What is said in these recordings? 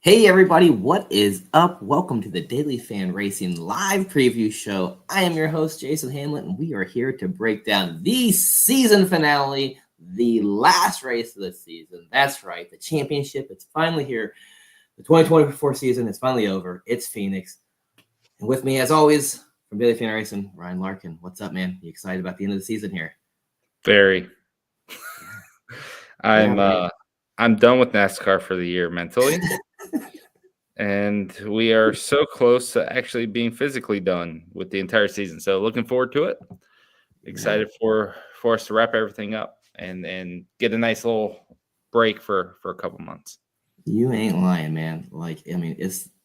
Hey everybody, what is up? Welcome to the Daily Fan Racing live preview show. I am your host, Jason Hamlet, and we are here to break down the season finale, the last race of the season. That's right, the championship. It's finally here. The 2024 season is finally over. It's Phoenix. And with me, as always, from Daily Fan Racing, Ryan Larkin. What's up, man? You excited about the end of the season here? Very. I'm done with NASCAR for the year mentally. And we are so close to actually being physically done with the entire season. So looking forward to it. Excited for us to wrap everything up and get a nice little break for a couple months. You ain't lying, man.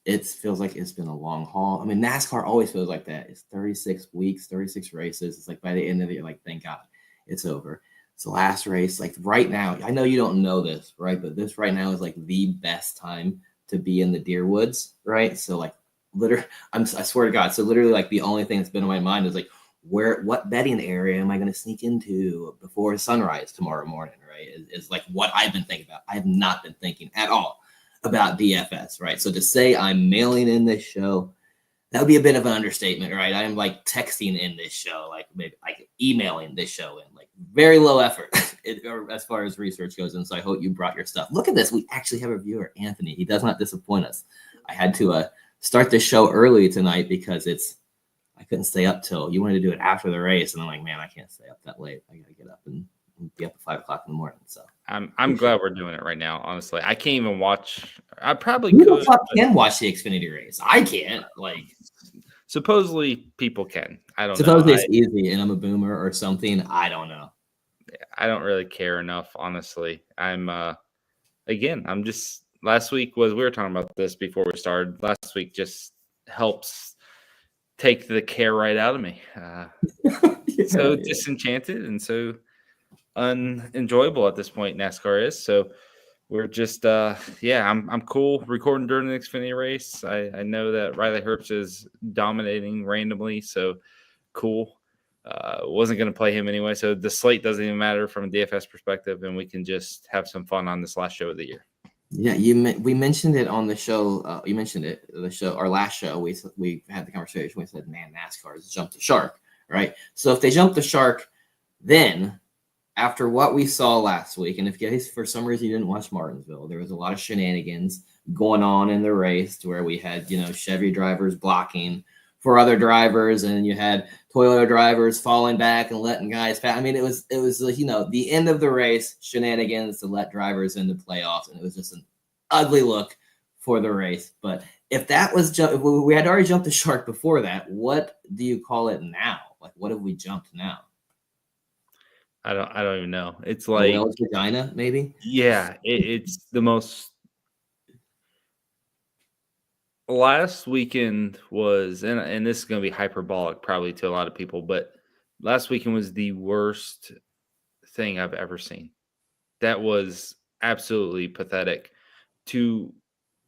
It feels like it's been a long haul. I mean, NASCAR always feels like that. It's 36 weeks, 36 races. It's like by the end of the year, like, thank God, it's over. It's the last race. Like right now, I know you don't know this, right? But this right now is like the best time to be in the deer woods, right? So like literally, I swear to God. So literally like the only thing that's been in my mind is like, what betting area am I going to sneak into before sunrise tomorrow morning, right? Is like what I've been thinking about. I have not been thinking at all about DFS, right? So to say I'm mailing in this show, that would be a bit of an understatement, right? I am like texting in this show, like maybe like emailing this show in, like very low effort as far as research goes. And so I hope you brought your stuff. Look at this. We actually have a viewer, Anthony. He does not disappoint us. I had to start this show early tonight because I couldn't stay up till you wanted to do it after the race. And I'm like, man, I can't stay up that late. I got to get up and be up at 5 o'clock in the morning. So I'm glad we're doing it right now. Honestly, I can't even watch. I probably could. Can watch the Xfinity race. I can't. Like, supposedly people can. I don't know. Supposedly it's easy, and I'm a boomer or something. I don't know. I don't really care enough, honestly. I'm just last week we were talking about this before we started. Last week just helps take the care right out of me. So disenchanted and so unenjoyable at this point NASCAR is. So we're just I'm cool recording during the Xfinity race. I know that Riley Herbst is dominating randomly, so cool. Wasn't going to play him anyway, so the slate doesn't even matter from a DFS perspective, and we can just have some fun on this last show of the year. Yeah, we mentioned it on the show. You mentioned it our last show. We had the conversation. We said, man, NASCAR has jumped the shark, right? So if they jump the shark, then after what we saw last week, and if guys for some reason you didn't watch Martinsville, there was a lot of shenanigans going on in the race to where we had Chevy drivers blocking for other drivers, and you had Toyota drivers falling back and letting guys pass. I mean, it was the end of the race, shenanigans to let drivers into playoffs, and it was just an ugly look for the race. But if that was if we had already jumped the shark before that, what do you call it now? Like, what have we jumped now? I don't even know. It's like vagina, maybe. Yeah, it's the most. Last weekend was, and this is going to be hyperbolic probably to a lot of people, but last weekend was the worst thing I've ever seen. That was absolutely pathetic. To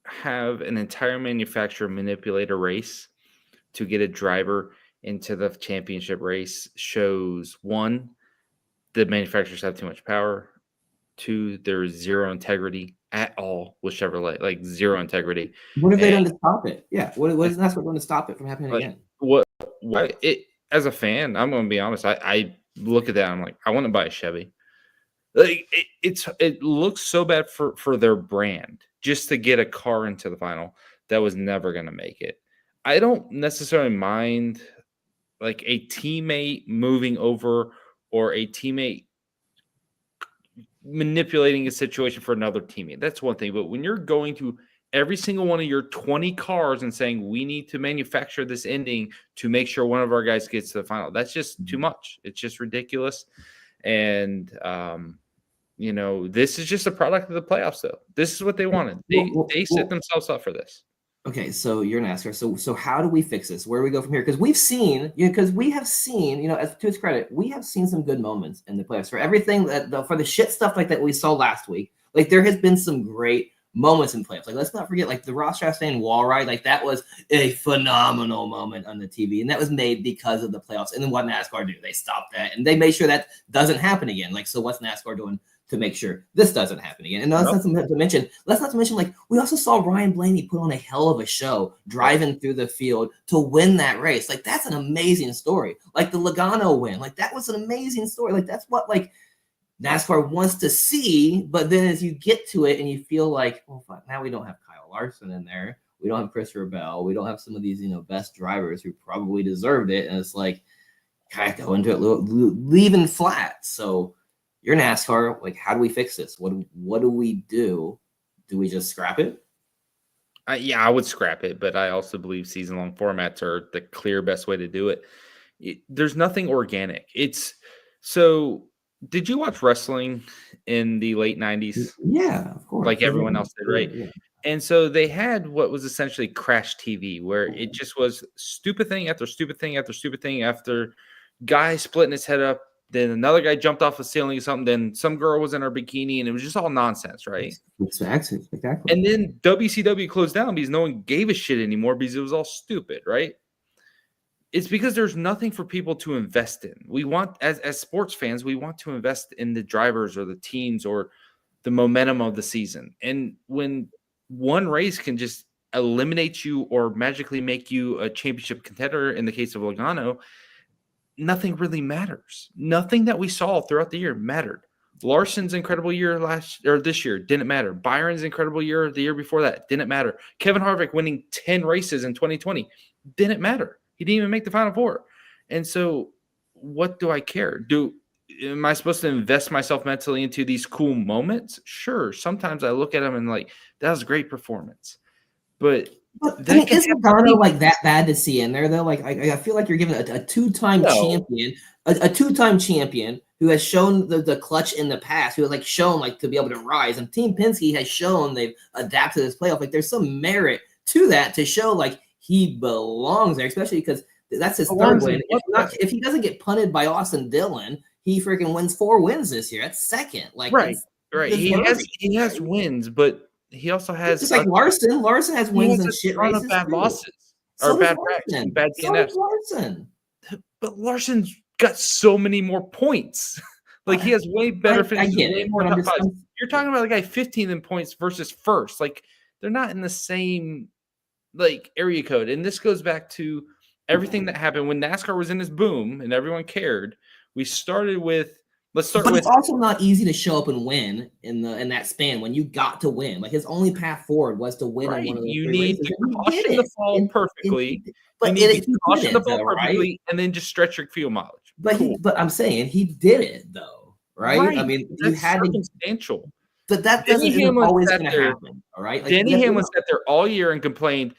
have an entire manufacturer manipulate a race to get a driver into the championship race shows, one, the manufacturers have too much power. Two, there is zero integrity at all with Chevrolet, like zero integrity. What have they done to stop it? Yeah, what is NASCAR going to stop it from happening again? What as a fan, I'm going to be honest. I look at that, I'm like, I want to buy a Chevy. Like it looks so bad for their brand just to get a car into the final that was never going to make it. I don't necessarily mind like a teammate moving over or a teammate manipulating a situation for another teammate. That's one thing. But when you're going to every single one of your 20 cars and saying, we need to manufacture this ending to make sure one of our guys gets to the final, that's just too much. It's just ridiculous. And, this is just a product of the playoffs, though. This is what they wanted. They set themselves up for this. Okay, so you're NASCAR. So how do we fix this? Where do we go from here? Because we have seen, as to its credit, we have seen some good moments in the playoffs for everything for the shit stuff like that we saw last week. Like there has been some great moments in playoffs. Like let's not forget, like the Ross Chastain wall ride, like that was a phenomenal moment on the TV, and that was made because of the playoffs. And then what NASCAR do? They stopped that and they made sure that doesn't happen again. Like, so what's NASCAR doing to make sure this doesn't happen again. And Yep. let's not to mention, like we also saw Ryan Blaney put on a hell of a show driving through the field to win that race. Like that's an amazing story. Like the Logano win, like that was an amazing story. Like that's what like NASCAR wants to see. But then as you get to it and you feel like, well, fuck, now we don't have Kyle Larson in there. We don't have Christopher Bell. We don't have some of these, best drivers who probably deserved it. And it's like, kind of go into it leaving flat. So you're NASCAR. Like, how do we fix this? What do we do? Do we just scrap it? Yeah, I would scrap it, but I also believe season-long formats are the clear best way to do it. There's nothing organic. So. Did you watch wrestling in the late 90s? Yeah, of course. Like everyone else did, right? Yeah. And so they had what was essentially Crash TV, where it just was stupid thing after stupid thing after stupid thing after guy splitting his head up. Then another guy jumped off the ceiling or something. Then some girl was in her bikini, and it was just all nonsense, right? Exactly. And then WCW closed down because no one gave a shit anymore because it was all stupid, right? It's because there's nothing for people to invest in. We want, as sports fans, we want to invest in the drivers or the teams or the momentum of the season. And when one race can just eliminate you or magically make you a championship contender, in the case of Logano, nothing really matters. Nothing that we saw throughout the year mattered. Larson's incredible year this year didn't matter. Byron's incredible year the year before that didn't matter. Kevin Harvick winning 10 races in 2020 didn't matter. He didn't even make the Final Four. And so what do I care? Am I supposed to invest myself mentally into these cool moments? Sure. Sometimes I look at them and like, that was a great performance. But I mean, is Logano like that bad to see in there though? Like I feel like you're giving a two-time champion, a two-time champion who has shown the clutch in the past, who has like shown like to be able to rise. And Team Penske has shown they've adapted to this playoff. Like there's some merit to that to show like he belongs there, especially because that's his third win. If he doesn't get punted by Austin Dillon, he freaking wins 4 wins this year. That's second. Like right. He has wins, but he also has just like Larson. Larson has wins and shit races. Bad losses or bad wrecks, bad DNFs. Larson. But Larson's got so many more points. Like he has way better finishes, way more top fives. You're talking about a guy 15 in points versus first. Like they're not in the same like area code. And this goes back to everything that happened when NASCAR was in its boom and everyone cared. We started with But it's also not easy to show up and win in that span when you got to win. Like his only path forward was to win in one of those you three need races. to caution the fall perfectly. And then just stretch your fuel mileage. But I'm saying he did it though, right? I mean, that's circumstantial. But that isn't always going to happen, all right? Like, Denny Hamlin sat there all year and complained,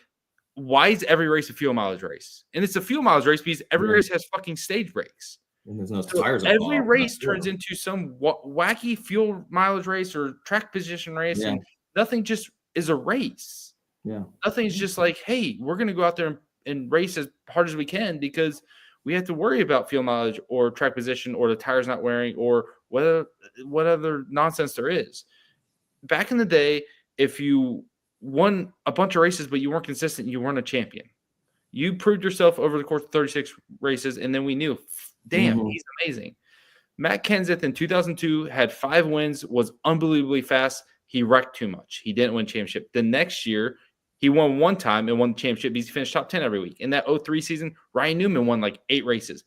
why is every race a fuel mileage race? And it's a fuel mileage race because every race has fucking stage breaks. And there's no tires. Every race turns into some wacky fuel mileage race or track position race, and nothing just is a race. Yeah, nothing's just like, hey, we're going to go out there and race as hard as we can because we have to worry about fuel mileage or track position or the tires not wearing or what other nonsense there is. Back in the day, if you won a bunch of races but you weren't consistent, you weren't a champion. You proved yourself over the course of 36 races, and then we knew, damn, he's amazing. Matt Kenseth in 2002 had 5 wins, was unbelievably fast. He wrecked too much. He didn't win championship. The next year, he won one time and won the championship because he finished top 10 every week. In that 03 season, Ryan Newman won like 8 races,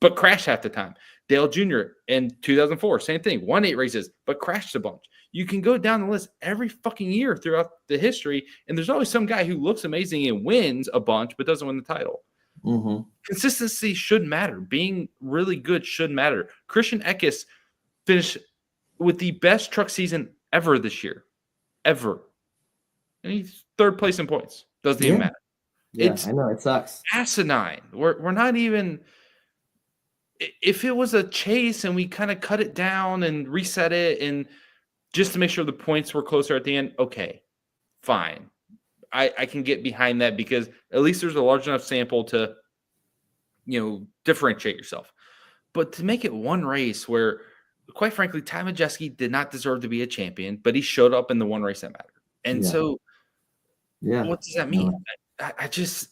but crashed half the time. Dale Jr. in 2004, same thing, won 8 races, but crashed a bunch. You can go down the list every fucking year throughout the history, and there's always some guy who looks amazing and wins a bunch but doesn't win the title. Mm-hmm. Consistency should matter. Being really good should matter. Christian Eckes finished with the best truck season ever this year. Ever. And he's 3rd place in points. Doesn't even matter. Yeah, I know. It sucks. Asinine. We're not even – if it was a chase and we kind of cut it down and reset it and just to make sure the points were closer at the end, okay, fine. I can get behind that because at least there's a large enough sample to, differentiate yourself. But to make it one race where, quite frankly, Ty Majeski did not deserve to be a champion, but he showed up in the one race that mattered. And what does that mean?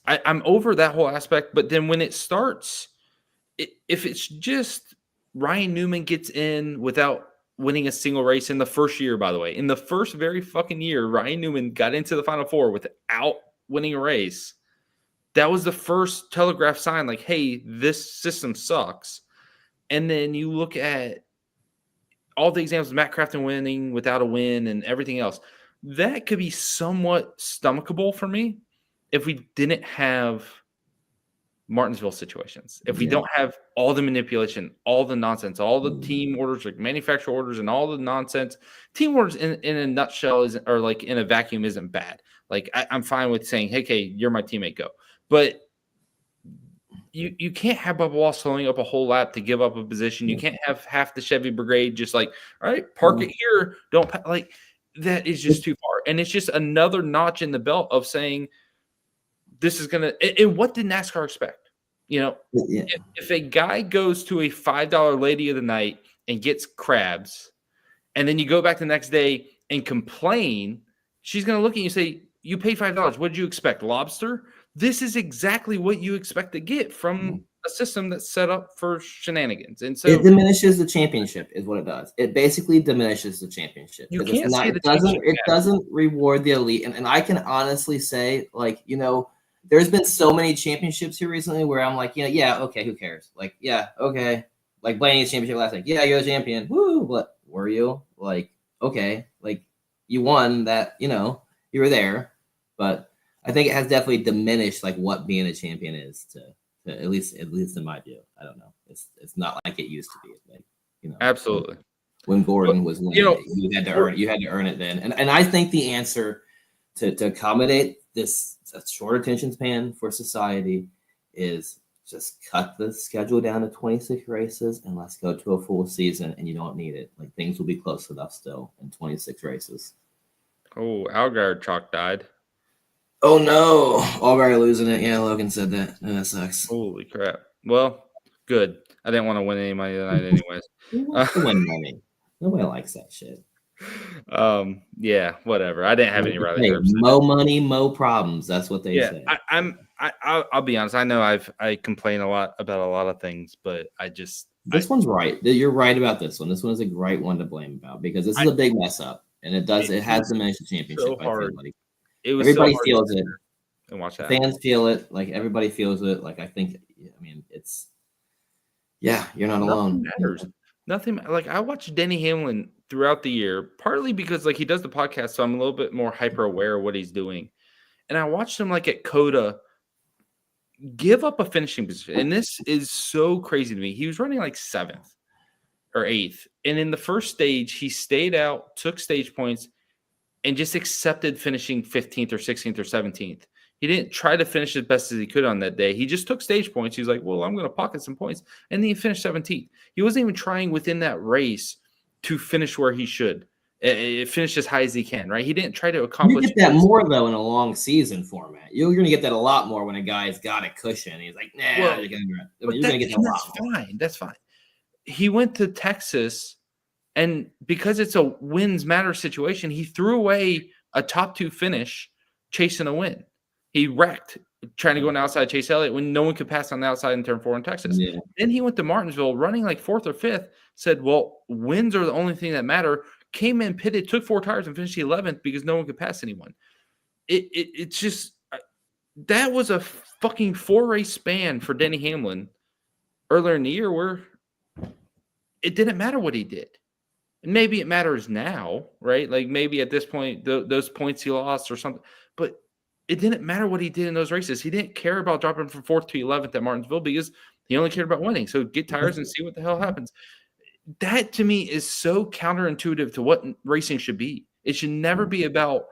I'm over that whole aspect. But then when it starts, if it's just Ryan Newman gets in without winning a single race in the first year, by the way. In the first very fucking year, Ryan Newman got into the Final Four without winning a race. That was the first telegraph sign, like, hey, this system sucks. And then you look at all the examples of Matt Crafton winning without a win and everything else. That could be somewhat stomachable for me if we didn't have Martinsville situations. If we don't have all the manipulation, all the nonsense, all the team orders, like manufacturer orders and all the nonsense. Team orders in a nutshell isn't, or like in a vacuum, isn't bad. Like I'm fine with saying, hey, you're my teammate, go. But you can't have Bubba Wallace slowing up a whole lap to give up a position. You can't have half the Chevy Brigade just like, all right, park it here. Don't like that is just too far. And it's just another notch in the belt of saying this is going to – and what did NASCAR expect? You know, if a guy goes to a $5 lady of the night and gets crabs, and then you go back the next day and complain, she's going to look at you and say, you paid $5. What did you expect, lobster? This is exactly what you expect to get from a system that's set up for shenanigans. And so it diminishes the championship is what it does. It basically diminishes the championship. You can't say it doesn't reward the elite. And I can honestly say, like, you know, there's been so many championships here recently where I'm like, you know, yeah, okay, who cares? Like, yeah, okay. Like Blaney's championship last night. Yeah, you're the champion. Woo, but were you? Like, okay, like you won that, you know, you were there. But I think it has definitely diminished like what being a champion is to at least in my view. I don't know. It's not like it used to be. Like, you know, absolutely. When Gordon was winning, you had to earn it. You had to earn it then. And I think the answer to accommodate this short attention span for society is just cut the schedule down to 26 races and let's go to a full season. And you don't need it. Like things will be close enough still in 26 races. Oh, Algar chalk died. Oh no, Allgaier losing it. Yeah, Logan said that. Oh, that sucks. Holy crap. Well, good. I didn't want to win any money tonight anyways. Who wants to win money? Nobody likes that shit. Yeah, whatever. I didn't have any Riley Herbst. Mo money, mo problems. That's what they say. I'll be honest. I know I complain a lot about a lot of things, but this one's right. You're right about this one. This one is a right one to blame about because this is a big mess up, and it has diminished the championship. So hard. Everybody feels it. And watch that. Fans feel it. Like everybody feels it. Like I think. I mean, you're not alone. Matters. Nothing. Like I watch Denny Hamlin throughout the year, partly because like he does the podcast, so I'm a little bit more hyper aware of what he's doing. And I watched him like at Coda give up a finishing position, and this is so crazy to me. He was running like 7th or 8th, and in the first stage, he stayed out, took stage points, and just accepted finishing 15th or 16th or 17th. He didn't try to finish as best as he could on that day. He just took stage points. He's like, well, I'm going to pocket some points. And then he finished 17th. He wasn't even trying within that race to finish where he should. Finish as high as he can, right? He didn't try to accomplish. You get that more, though, in a long season format. You're going to get that a lot more when a guy's got a cushion. He's like, nah, well, you're going to get that a lot more. That's fine. He went to Texas, and because it's a wins matter situation, he threw away a top 2 finish chasing a win. He wrecked trying to go on the outside Chase Elliott when no one could pass on the outside in turn 4 in Texas. Yeah. Then he went to Martinsville running like 4th or 5th, said, well, wins are the only thing that matter. Came in, pitted, took 4 tires, and finished 11th because no one could pass anyone. It's just that was a fucking 4-race span for Denny Hamlin earlier in the year where it didn't matter what he did. And maybe it matters now, right? Like maybe at this point, those points he lost or something, but it didn't matter what he did in those races. He didn't care about dropping from 4th to 11th at Martinsville because he only cared about winning. So get tires and see what the hell happens. That to me is so counterintuitive to what racing should be. It should never be about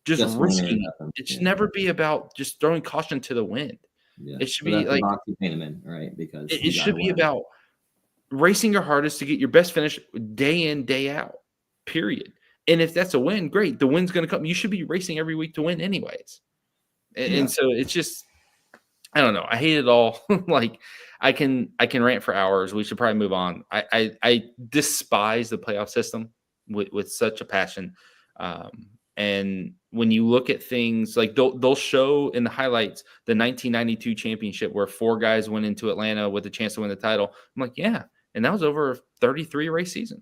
just risking. It should never be about just throwing caution to the wind. Yeah. It should be like right? Because it should be about racing your hardest to get your best finish day in, day out. Period. And if that's a win, great. The win's going to come. You should be racing every week to win, anyways. And so it's just, I don't know. I hate it all. Like I can rant for hours. We should probably move on. I despise the playoff system with such a passion. And when you look at things like they'll show in the highlights the 1992 championship where 4 guys went into Atlanta with a chance to win the title. I'm like, yeah. And that was over a 33 race season.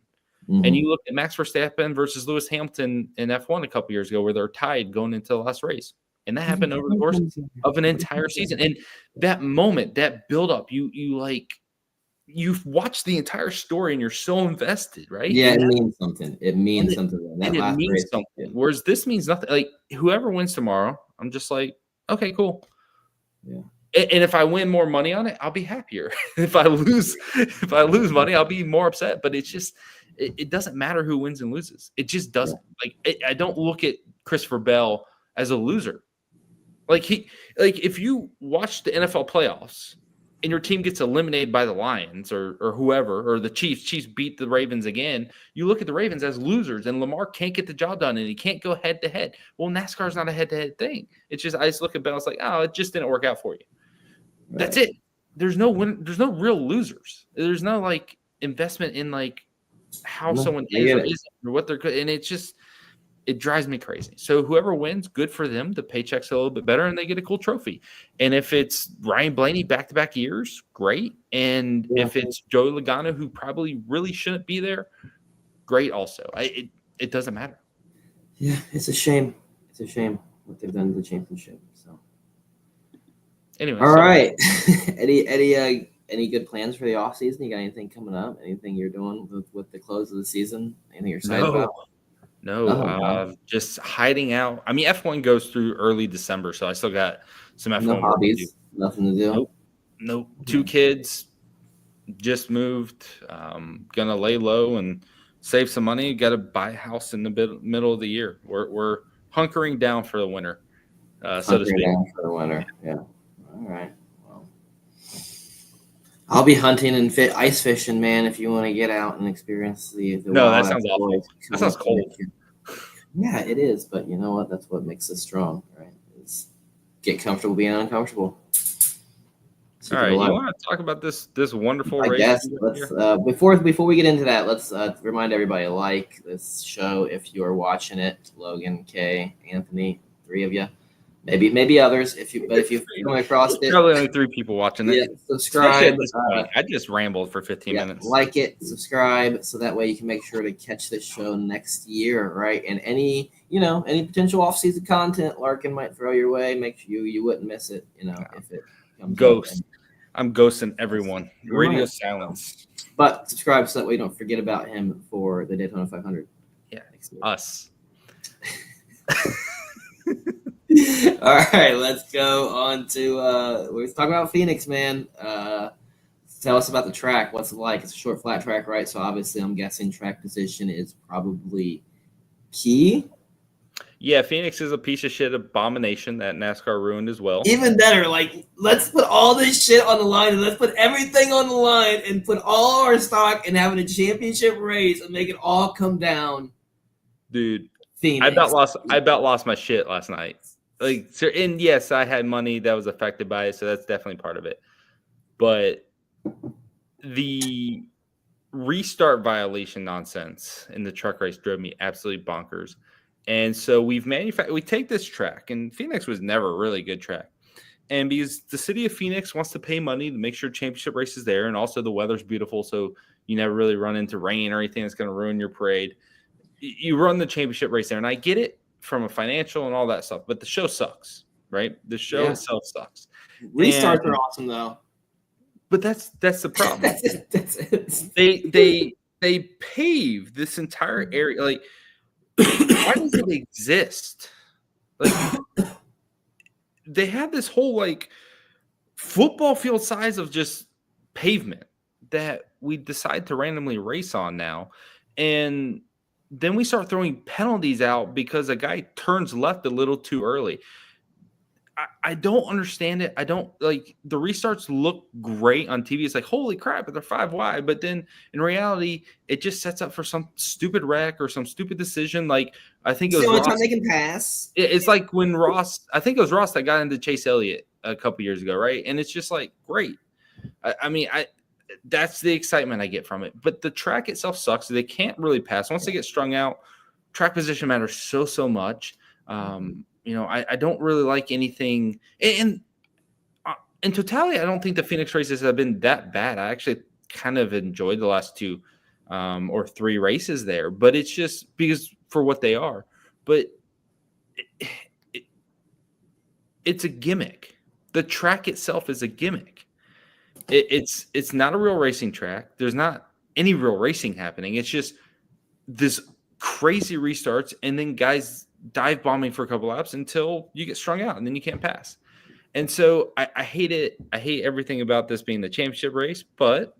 And you look at Max Verstappen versus Lewis Hamilton in F1 a couple years ago, where they're tied going into the last race, and that happened over the course of an entire season. And that moment, that buildup, you've watched the entire story and you're so invested, right? Yeah, and it means something. It means something. That and it last means race, something. Whereas this means nothing. Like whoever wins tomorrow, I'm just like, okay, cool. Yeah. And if I win more money on it, I'll be happier. if I lose money, I'll be more upset. But it's just, it doesn't matter who wins and loses. It just doesn't. I don't look at Christopher Bell as a loser. Like if you watch the NFL playoffs and your team gets eliminated by the Lions or whoever, or the Chiefs beat the Ravens again, you look at the Ravens as losers, and Lamar can't get the job done, and he can't go head to head. Well, NASCAR is not a head to head thing. It's just, I just look at Bell, it's like, oh, it just didn't work out for you. Right. That's it. There's no real losers. There's no like investment in like how someone is or isn't or what they're good. And it's just, it drives me crazy. So whoever wins, good for them. The paycheck's a little bit better and they get a cool trophy. And if it's Ryan Blaney back-to-back years, great. And if it's Joey Logano, who probably really shouldn't be there, great also. It doesn't matter. Yeah, it's a shame. It's a shame what they've done to the championship. So anyway. All right. Any good plans for the offseason? You got anything coming up? Anything you're doing with the close of the season? Anything you're excited about? No, just hiding out. I mean, F1 goes through early December, so I still got some F1 no hobbies, nothing to do. Nope. 2 kids, just moved. Gonna lay low and save some money. Got to buy a house in the middle of the year. We're hunkering down for the winter, so to speak. Down for the winter, yeah. All right. Well, I'll be hunting and ice fishing, man. If you want to get out and experience the no, that sounds awful. That sounds cold. Yeah, it is, but you know what? That's what makes us strong, right? Is get comfortable being uncomfortable. All right, you want to talk about this wonderful race? I guess let's before we get into that, let's remind everybody to like this show if you are watching it. Logan, Kay, Anthony, 3 of you. Maybe others if you come across it. Probably only 3 people watching it. Yeah, subscribe. I just rambled for 15 minutes. Like it, subscribe, so that way you can make sure to catch this show next year, right? And any potential off-season content Larkin might throw your way, make sure you wouldn't miss it. If it comes Ghost. I'm ghosting everyone. Radio silence. But subscribe so that way you don't forget about him for the Daytona 500. Yeah, us. All right, let's go on to we're talking about Phoenix, man. Tell us about the track. What's it like? It's a short, flat track, right? So obviously, I'm guessing track position is probably key. Yeah, Phoenix is a piece of shit abomination that NASCAR ruined as well. Even better, like let's put all this shit on the line and let's put everything on the line and put all our stock in having a championship race and make it all come down. Dude, Phoenix. I about lost my shit last night. And yes, I had money that was affected by it, so that's definitely part of it. But the restart violation nonsense in the truck race drove me absolutely bonkers. And so we take this track, and Phoenix was never a really good track. And because the city of Phoenix wants to pay money to make sure championship race is there, and also the weather's beautiful, so you never really run into rain or anything that's going to ruin your parade. You run the championship race there, and I get it from a financial and all that stuff, but the show sucks, right? The show itself sucks. Restarts are awesome, though. But that's the problem. that's it. They pave this entire area. Like, why does it exist? Like, they have this whole like football field size of just pavement that we decide to randomly race on now, and then we start throwing penalties out because a guy turns left a little too early. I don't understand it. I don't like the restarts look great on TV. It's like, holy crap, they're 5 wide. But then in reality, it just sets up for some stupid wreck or some stupid decision. Like, I think it was the only time they can pass. It's like when I think it was Ross that got into Chase Elliott a couple years ago, right? And it's just like, great. I mean, that's the excitement I get from it. But the track itself sucks. They can't really pass. Once they get strung out, track position matters so much. I don't really like anything. And in totality, I don't think the Phoenix races have been that bad. I actually kind of enjoyed the last 2. or 3 races there. But it's just because for what they are. But it, it's a gimmick. The track itself is a gimmick. It's not a real racing track. There's not any real racing happening. It's just this crazy restarts and then guys dive bombing for a couple laps until you get strung out and then you can't pass. And so I hate it. I hate everything about this being the championship race, but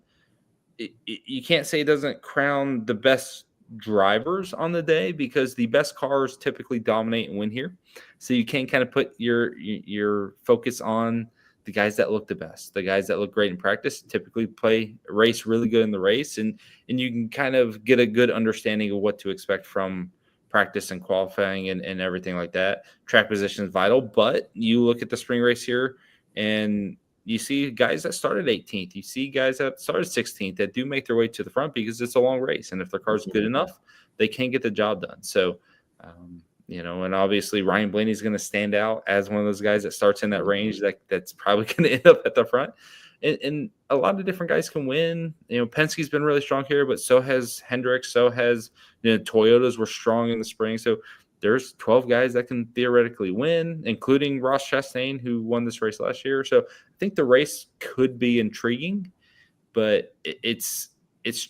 you can't say it doesn't crown the best drivers on the day because the best cars typically dominate and win here. So you can kind of put your focus on the guys that look the best, the guys that look great in practice, typically play race really good in the race, and you can kind of get a good understanding of what to expect from practice and qualifying and everything like that. Track position is vital, but you look at the spring race here and you see guys that started 18th. You see guys that started 16th that do make their way to the front because it's a long race. And if their car's good enough, they can get the job done. So, and obviously Ryan Blaney is going to stand out as one of those guys that starts in that range that's probably going to end up at the front. And a lot of different guys can win. Penske's been really strong here, but so has Hendrick. So has Toyotas were strong in the spring. So there's 12 guys that can theoretically win, including Ross Chastain, who won this race last year. So I think the race could be intriguing, but it's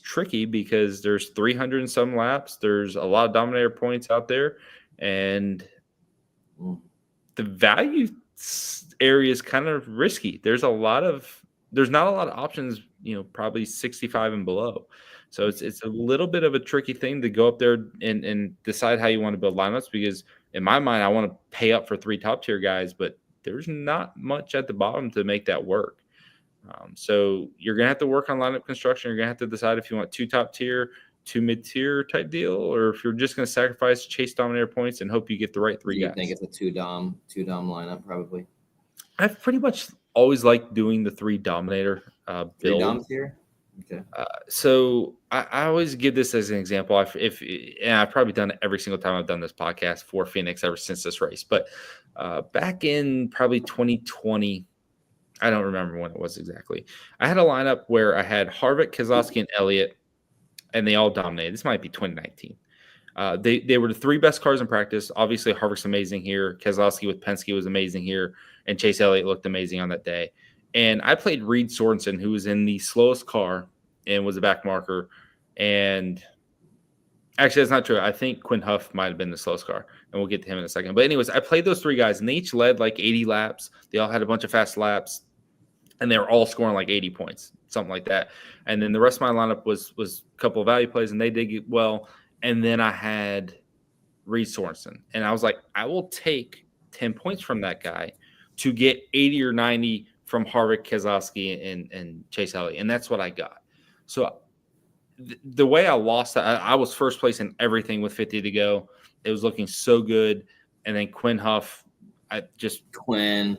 tricky because there's 300 and some laps. There's a lot of dominator points out there, and the value area is kind of risky. There's not a lot of options, probably 65 and below. So it's a little bit of a tricky thing to go up there and decide how you want to build lineups, because in my mind, I want to pay up for 3 top tier guys, but there's not much at the bottom to make that work. So you're going to have to work on lineup construction. You're going to have to decide if you want 2 top tier, 2 mid tier type deal, or if you're just going to sacrifice chase dominator points and hope you get the right 3 guys. You think it's a 2 dom lineup probably? I've pretty much always liked doing the 3 dominator build. 3 doms here? Okay. So I always give this as an example. And I've probably done it every single time I've done this podcast for Phoenix ever since this race. But back in probably 2020, I don't remember when it was exactly, I had a lineup where I had Harvick, Keselowski, and Elliott, and they all dominated. This might be 2019. They were the 3 best cars in practice. Obviously, Harvick's amazing here. Keselowski with Penske was amazing here. And Chase Elliott looked amazing on that day. And I played Reed Sorensen, who was in the slowest car and was a back marker. And actually, that's not true. I think Quinn Huff might have been the slowest car, and we'll get to him in a second. But anyways, I played those 3 guys, and they each led like 80 laps. They all had a bunch of fast laps, and they were all scoring like 80 points, something like that. And then the rest of my lineup was a couple of value plays, and they did get well. And then I had Reed Sorensen, and I was like, I will take 10 points from that guy to get 80 or 90 from Harvick, Keselowski, and Chase Elliott, and that's what I got. So the way I lost, I was first place in everything with 50 to go. It was looking so good, and then Quinn Huff, Quinn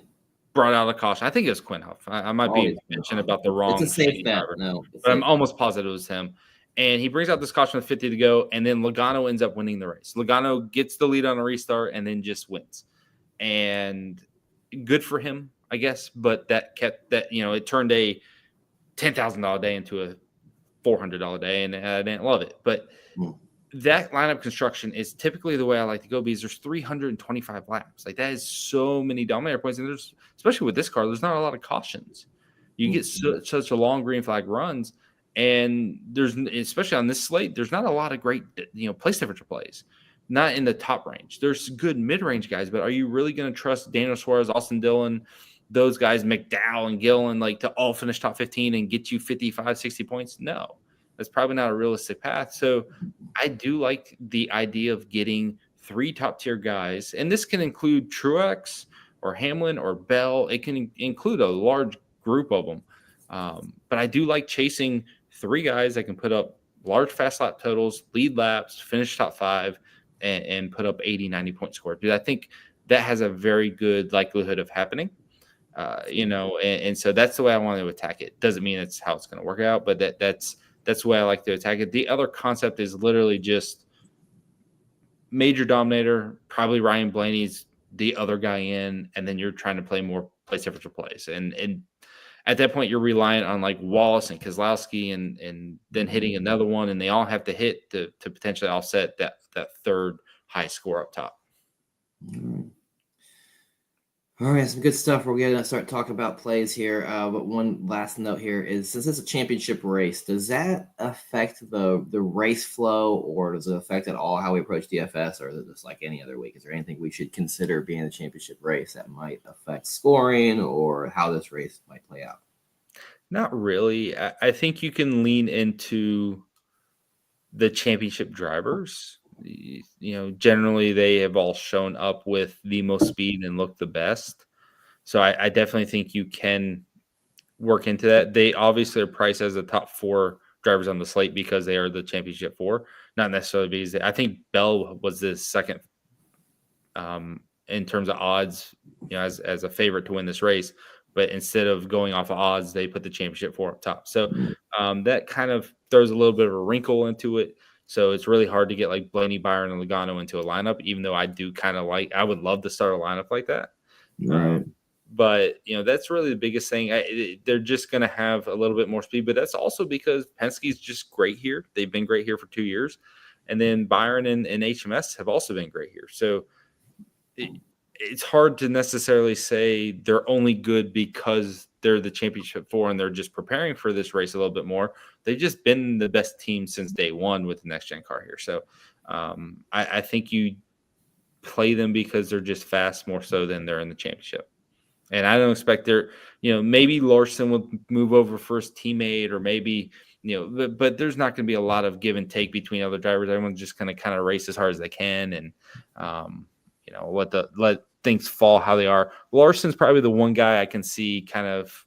brought out a caution. I think it was Quinn Huff. I might be mentioning about the wrong. It's a safe bet. No, but I'm almost positive it was him. And he brings out this caution with 50 to go, and then Logano ends up winning the race. Logano gets the lead on a restart and then just wins. And good for him, I guess. But that kept that, it turned a $10,000 day into a $400 day, and I didn't love it. But that lineup construction is typically the way I like to go, because there's 325 laps. Like, that is so many dominator points. And there's, especially with this car, there's not a lot of cautions. You get such a long green flag runs. And there's, especially on this slate, there's not a lot of great, place differential plays. Not in the top range. There's good mid-range guys, but are you really going to trust Daniel Suarez, Austin Dillon, those guys, McDowell and Gillen, to all finish top 15 and get you 55, 60 points? No, that's probably not a realistic path. So I do like the idea of getting 3 top-tier guys, and this can include Truex or Hamlin or Bell. It can include a large group of them. But I do like chasing 3 guys that can put up large fast lap totals, lead laps, finish top 5, and put up 80, 90 point score. Dude, I think that has a very good likelihood of happening, and so that's the way I want to attack it. Doesn't mean it's how it's going to work out, but that's the way I like to attack it. The other concept is literally just major dominator, probably Ryan Blaney's the other guy in, and then you're trying to play more place differential plays. And at that point, you're reliant on like Wallace and Keselowski and then hitting another one, and they all have to hit to potentially offset that third high score up top. All right, some good stuff. We're going to start talking about plays here. But one last note here is, since it's a championship race, does that affect the race flow, or does it affect at all how we approach DFS, or is it just like any other week? Is there anything we should consider being a championship race that might affect scoring or how this race might play out? Not really. I think you can lean into the championship drivers. Generally they have all shown up with the most speed and look the best. So I definitely think you can work into that. They obviously are priced as the top 4 drivers on the slate because they are the championship 4, not necessarily because I think Bell was the second in terms of odds, as a favorite to win this race. But instead of going off of odds, they put the championship 4 up top. So that kind of throws a little bit of a wrinkle into it. So it's really hard to get like Blaney, Byron, and Logano into a lineup, even though I do kind of I would love to start a lineup like that. Right. But, that's really the biggest thing. They're just going to have a little bit more speed. But that's also because Penske's just great here. They've been great here for 2 years. And then Byron and HMS have also been great here. So it's hard to necessarily say they're only good because they're the championship 4 and they're just preparing for this race a little bit more. They've just been the best team since day one with the next gen car here. So I think you play them because they're just fast more so than they're in the championship. And I don't expect maybe Larson will move over for his teammate, or maybe, but there's not going to be a lot of give and take between other drivers. Everyone's just going to kind of race as hard as they can and, let things fall how they are. Larson's probably the one guy I can see kind of,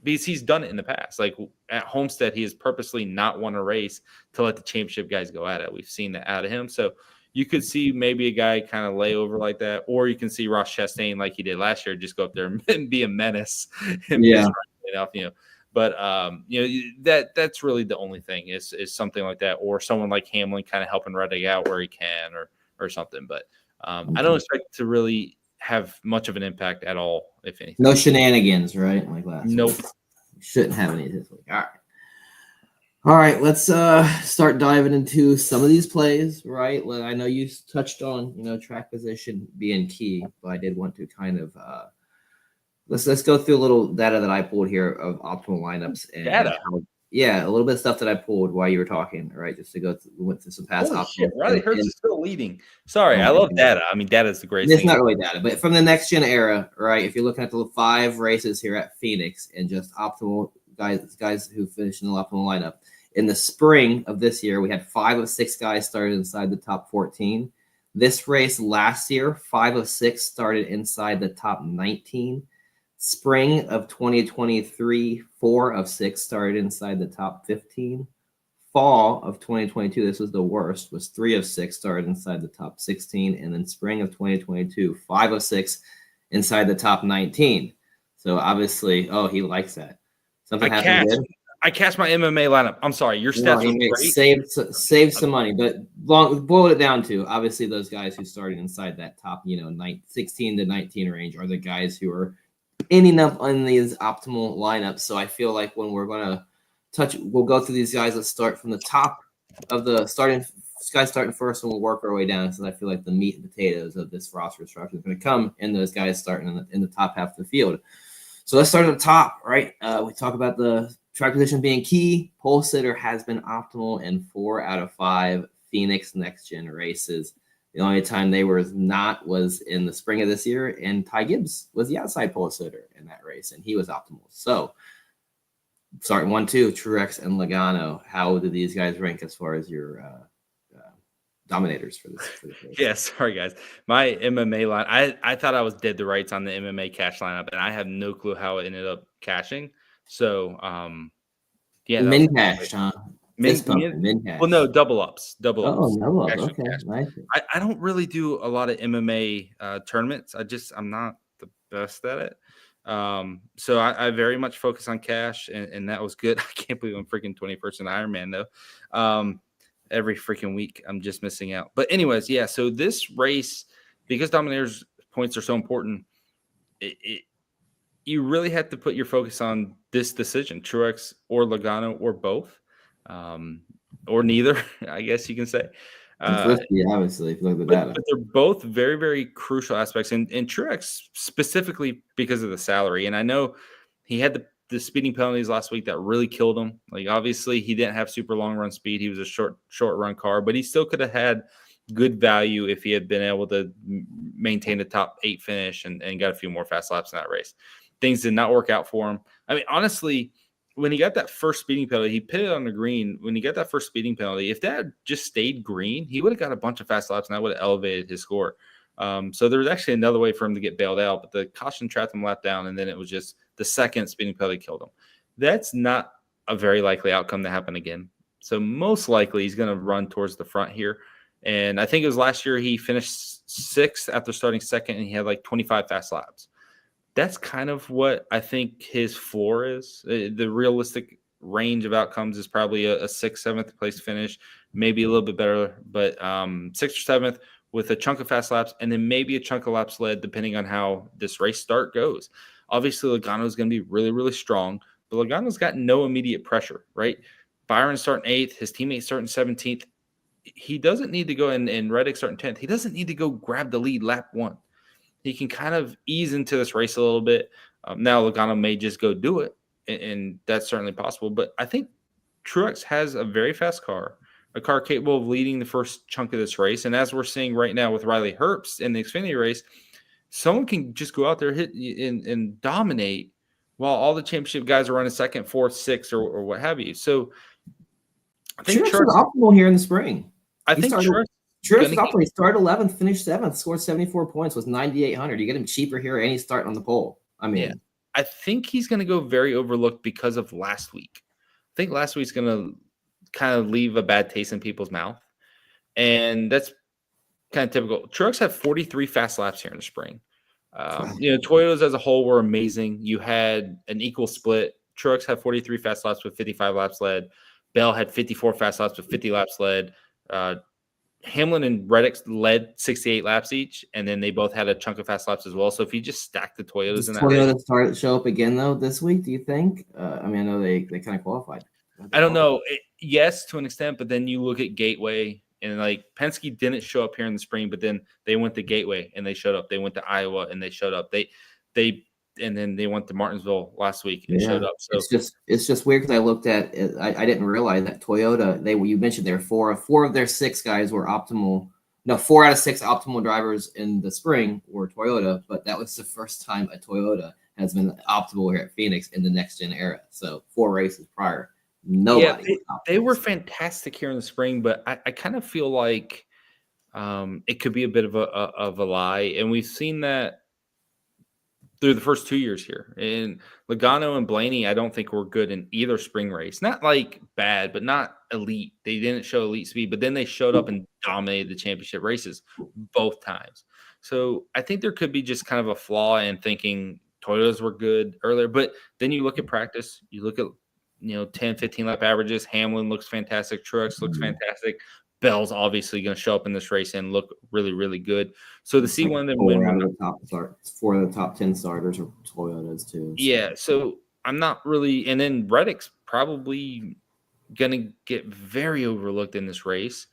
because he's done it in the past. Like at Homestead, he has purposely not won a race to let the championship guys go at it. We've seen that out of him. So you could see maybe a guy kind of lay over like that, or you can see Ross Chastain like he did last year, just go up there and be a menace. And But that's really the only thing is something like that, or someone like Hamlin kind of helping Reddick out where he can, or something. But I don't expect to really have much of an impact at all, if anything. No shenanigans, right? Like last Nope. week. Shouldn't have any this week. All right, let's start diving into some of these plays, right? Well, I know you touched on, track position being key, but I did want to kind of let's go through a little data that I pulled here of optimal lineups and Data. a little bit of stuff that I pulled while you were talking, right? Just to go we went through some past options. Riley Hurts is still leading. Sorry, I love data. I mean, data is the greatest It's thing. not really data, but from the next gen era, right? If you're looking at the 5 races here at Phoenix and just optimal guys who finished in the optimal lineup. In the spring of this year, we had 5 of 6 guys started inside the top 14. This race last year, 5 of 6 started inside the top 19. Spring of 2023, 4 of 6 started inside the top 15. Fall of 2022, this was the worst, was 3 of 6 started inside the top 16. And then spring of 2022, 5 of 6 inside the top 19. So obviously, he likes that. Something happened good. I cast my MMA lineup. I'm sorry, your stats were great. Save some money, but boil it down to obviously those guys who started inside that top, 16 to 19 range are the guys who are ending up on these optimal lineups. So I feel like when we're gonna we'll go through these guys. Let's start from the top of the starting first, and we'll work our way down. So I feel like the meat and potatoes of this roster structure is going to come in those guys starting in the top half of the field. So let's start at the top, right? We talk about the track position being key. Pole sitter has been optimal in 4 out of 5 Phoenix Next Gen races. The only time they were not was in the spring of this year, and Ty Gibbs was the outside pole sitter in that race, and he was optimal. So starting 1, 2, Truex and Logano. How do these guys rank as far as your dominators for this race? Yeah, sorry guys. My MMA line, I thought I was dead to rights on the MMA cash lineup, and I have no clue how it ended up cashing. So min cashed, huh? Min cash. Well, no, double ups. Double ups. Okay, nice. I don't really do a lot of MMA tournaments. I'm not the best at it. So I very much focus on cash, and that was good. I can't believe I'm freaking 21st in Ironman though. Every freaking week I'm just missing out. But anyways, yeah. So this race, because Dominators points are so important, you really have to put your focus on this decision: Truex or Logano or both, or neither. I guess you can say. It's risky, obviously, if you look at the data. But they're both very, very crucial aspects, and Truex specifically because of the salary. And I know he had the speeding penalties last week that really killed him. Like, obviously, he didn't have super long run speed. He was a short run car, but he still could have had good value if he had been able to maintain a top 8 finish and got a few more fast laps in that race. Things did not work out for him. I mean, honestly, when he got that first speeding penalty, he pitted on the green. When he got that first speeding penalty, if that had just stayed green, he would have got a bunch of fast laps and that would have elevated his score. So there was actually another way for him to get bailed out, but the caution trapped him lap down, and then it was just the second speeding penalty killed him. That's not a very likely outcome to happen again. So most likely he's going to run towards the front here. And I think it was last year he finished 6th after starting second, and he had like 25 fast laps. That's kind of what I think his floor is. The realistic range of outcomes is probably a 6th, 7th place finish, maybe a little bit better, but 6th or 7th with a chunk of fast laps, and then maybe a chunk of laps led, depending on how this race start goes. Obviously, Logano is going to be really, really strong, but Logano's got no immediate pressure, right? Byron starting 8th, his teammate starting 17th. He doesn't need to go, and Reddick starting 10th. He doesn't need to go grab the lead lap 1. He can kind of ease into this race a little bit. Now Logano may just go do it, and that's certainly possible. But I think Truex has a very fast car, a car capable of leading the first chunk of this race. And as we're seeing right now with Riley Herbst in the Xfinity race, someone can just go out there, hit and dominate while all the championship guys are running 2nd, 4th, 6th, or what have you. So I think Truex was optimal here in the spring. Truex was optimal. He started 11th, finished 7th, scored 74 points, was 9,800. You get him cheaper here, and he's starting on the pole. I mean, yeah, I think he's going to go very overlooked because of last week. I think last week's going to kind of leave a bad taste in people's mouth, and that's kind of typical. Truex had 43 fast laps here in the spring. Toyotas as a whole were amazing. You had an equal split. Truex had 43 fast laps with 55 laps led. Bell had 54 fast laps with 50 laps led. Hamlin and Reddick led 68 laps each, and then they both had a chunk of fast laps as well. So if you just stack the Toyotas in that race, Toyota show up again though this week, do you think? I know they kind of qualified. I don't know. Yes, to an extent, but then you look at Gateway, and like Penske didn't show up here in the spring, but then they went to Gateway and they showed up. They went to Iowa and they showed up. And then they went to Martinsville last week and showed up. So it's just weird because I looked at it. I didn't realize that Toyota, you mentioned there four of their 6 guys were optimal. No, 4 out of 6 optimal drivers in the spring were Toyota, but that was the first time a Toyota has been optimal here at Phoenix in the next gen era. So 4 races prior, nobody. They were fantastic here in the spring, but I kind of feel like it could be a bit of a lie, and we've seen that through the first 2 years here. And Logano and Blaney, I don't think were good in either spring race. Not like bad, but not elite. They didn't show elite speed, but then they showed up and dominated the championship races both times. So I think there could be just kind of a flaw in thinking Toyotas were good earlier. But then you look at practice, you look at 10, 15 lap averages. Hamlin looks fantastic. Truex looks fantastic. Bell's obviously going to show up in this race and look really, really good. So to see one of them win, 4 of the top 10 starters are Toyotas too. So. Yeah, so I'm not really, and then Reddick's probably going to get very overlooked in this race.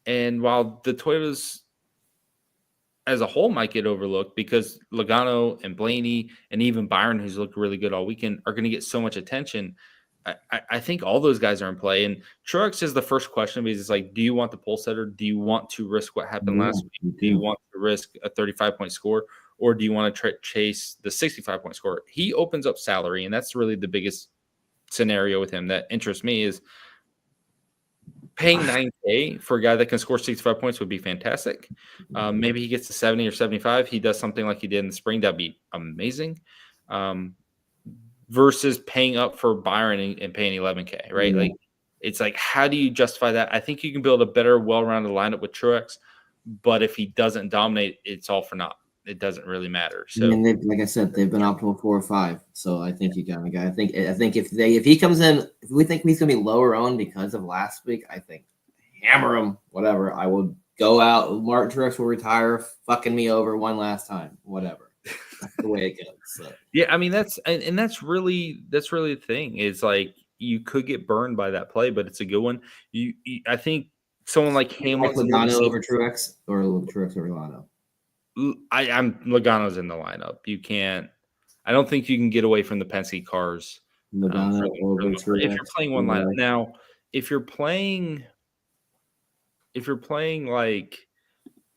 And while the Toyotas as a whole might get overlooked because Logano and Blaney and even Byron, who's looked really good all weekend, are going to get so much attention. I think all those guys are in play. And Truex is the first question because it's like, do you want the pole setter? Do you want to risk what happened last week? Do you want to risk a 35-point score? Or do you want to chase the 65-point score? He opens up salary, and that's really the biggest scenario with him that interests me is paying $9K for a guy that can score 65 points would be fantastic. Maybe he gets to 70 or 75. He does something like he did in the spring. That'd be amazing. Versus paying up for Byron and paying $11K, right? Yeah. Like, it's like, how do you justify that? I think you can build a better, well-rounded lineup with Truex, but if he doesn't dominate, it's all for naught. It doesn't really matter. So, like I said, they've been optimal 4 or 5. So I think you got a guy. I think if he comes in, if we think he's gonna be lower owned because of last week, I think hammer him. Whatever. I will go out. Martin Truex will retire, fucking me over one last time. Whatever. That's the way it goes. So. Yeah, I mean that's really the thing. Is like you could get burned by that play, but it's a good one. I think someone like Hamlin's like Logano over Truex or Truex over Logano. I'm Logano's in the lineup. You can't. I don't think you can get away from the Penske cars. Logano over Truex. If you're playing one lineup now, if you're playing like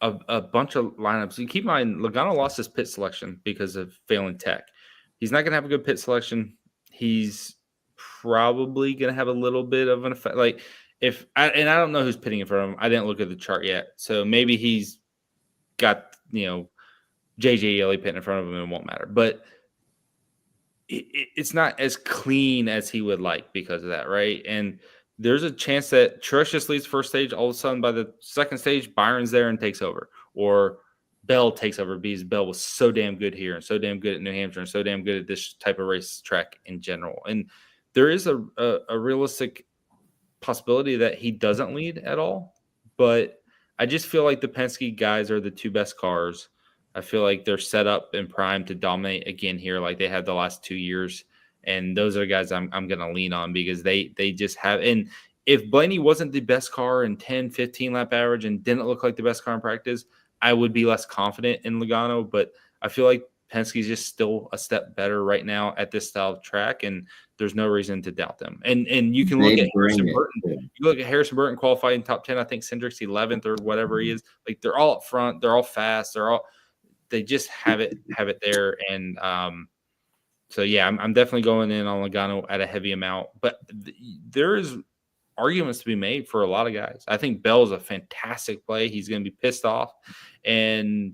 a bunch of lineups, you keep in mind Logano lost his pit selection because of failing tech. He's not going to have a good pit selection. He's probably going to have a little bit of an effect. Like I don't know who's pitting in front of him. I didn't look at the chart yet, so maybe he's got JJ Yeley pitting in front of him and it won't matter. But it's not as clean as he would like because of that, right? And there's a chance that Truex just leads first stage. All of a sudden, by the second stage, Byron's there and takes over. Or Bell takes over because Bell was so damn good here and so damn good at New Hampshire and so damn good at this type of racetrack in general. And there is a realistic possibility that he doesn't lead at all. But I just feel like the Penske guys are the two best cars. I feel like they're set up and primed to dominate again here like they had the last 2 years. And those are the guys I'm going to lean on because they just have – and if Blaney wasn't the best car in 10, 15 lap average and didn't look like the best car in practice, I would be less confident in Logano. But I feel like Penske's just still a step better right now at this style of track, and there's no reason to doubt them. And you can look at Harrison Burton. You look at Harrison Burton qualified in top 10. I think Cindric's 11th or whatever he is. Like they're all up front. They're all fast. They just have it there. And so, yeah, I'm definitely going in on Logano at a heavy amount. But there is arguments to be made for a lot of guys. I think Bell is a fantastic play. He's going to be pissed off. And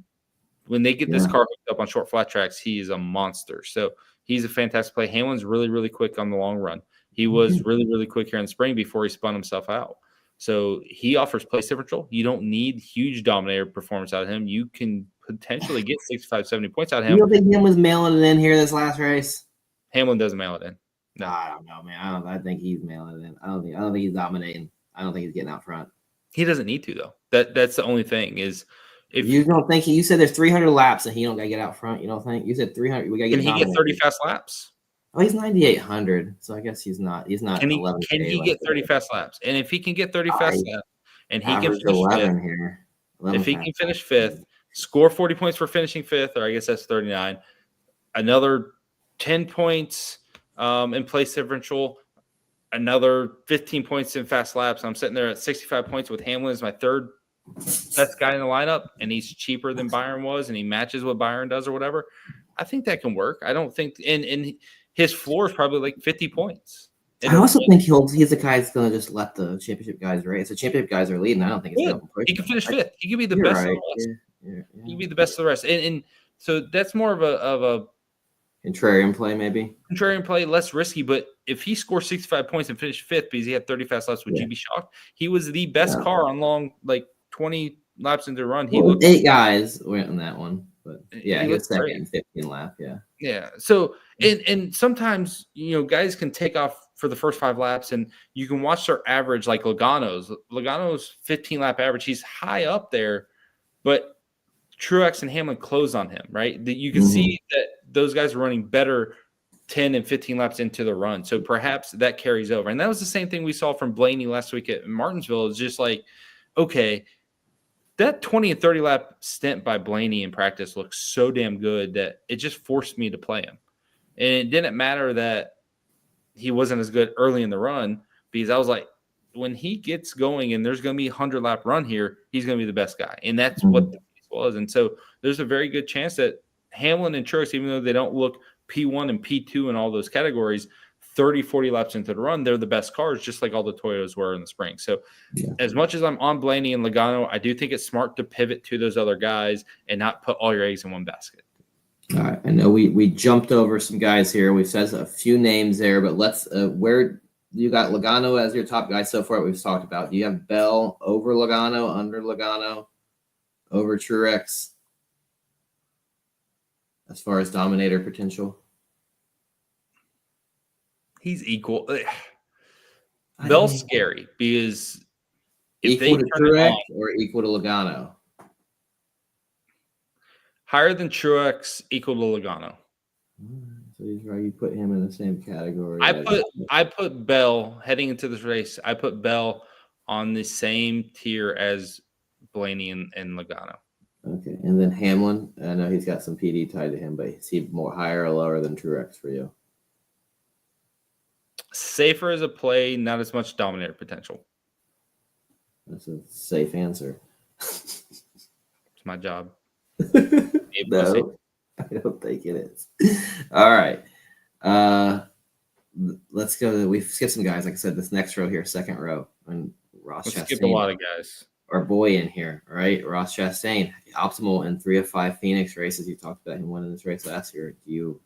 when they get this car hooked up on short flat tracks, he is a monster. So he's a fantastic play. Hamlin's really, really quick on the long run. He was really, really quick here in the spring before he spun himself out. So he offers place differential. You don't need huge dominator performance out of him. You can potentially get 65, 70 points out of him. You don't think Hamlin was mailing it in here this last race? Hamlin doesn't mail it in. No, I don't know, man. I think he's mailing it in. I don't think he's dominating. I don't think he's getting out front. He doesn't need to though. That's the only thing is if you don't think you said there's 300 laps and he don't got to get out front. You don't think? You said 300. We got to get. Can he get 30 fast laps? Oh, he's 9,800. So I guess he's not. He's not. Can he get 30 fast laps? And if he can get 30 fast laps, and he can finish 11 here. 11 if he can finish fifth, score 40 points for finishing fifth, or I guess that's 39. Another 10 points in place differential. Another 15 points in fast laps. I'm sitting there at 65 points with Hamlin as my third best guy in the lineup, and he's cheaper than Byron was, and he matches what Byron does or whatever. I think that can work. I don't think – and his floor is probably like 50 points. I also think he's the guy that's going to just let the championship guys race. The championship guys are leading. I don't think it's going to push. He can finish fifth. He can be the best of the rest. Yeah. He can be the best of the rest. And so that's more of a contrarian play, maybe. Contrarian play, less risky. But if he scores 65 points and finished fifth because he had 30 fast laps, would you be shocked? He was the best car on long, like 20 laps into the run. He looked 8 guys went on that one. But yeah, he was second in 15 lap. Yeah. Yeah. So and sometimes guys can take off for the first 5 laps, and you can watch their average like Logano's 15 lap average. He's high up there, but Truex and Hamlin closed on him, right? That you can see that those guys are running better 10 and 15 laps into the run. So perhaps that carries over. And that was the same thing we saw from Blaney last week at Martinsville. It's just like, okay, that 20 and 30 lap stint by Blaney in practice looked so damn good that it just forced me to play him. And it didn't matter that he wasn't as good early in the run because I was like, when he gets going and there's going to be a 100 lap run here, he's going to be the best guy. And that's what the case was. And so there's a very good chance that Hamlin and Truex, even though they don't look P1 and P2 in all those categories, 30, 40 laps into the run, they're the best cars, just like all the Toyotas were in the spring. So as much as I'm on Blaney and Logano, I do think it's smart to pivot to those other guys and not put all your eggs in one basket. All right. I know we jumped over some guys here. We've said a few names there, but let's where you got Logano as your top guy so far we've talked about. Do you have Bell over Logano, under Logano, over Truex as far as dominator potential? He's equal. Bell's scary because if equal to Truex or equal to Logano. Higher than Truex, equal to Logano. So you put him in the same category. I put Bell heading into this race. I put Bell on the same tier as Blaney and Logano. Okay, and then Hamlin. I know he's got some PD tied to him, but is he more higher or lower than Truex for you? Safer as a play, not as much dominator potential. That's a safe answer. It's my job. No, I don't think it is. All right. Let's go. We've skipped some guys. Like I said, this next row here, second row, and Ross Chastain. Skip a lot of guys. Our boy in here, right? Ross Chastain, optimal in 3 of 5 Phoenix races. You talked about him winning this race last year. Do you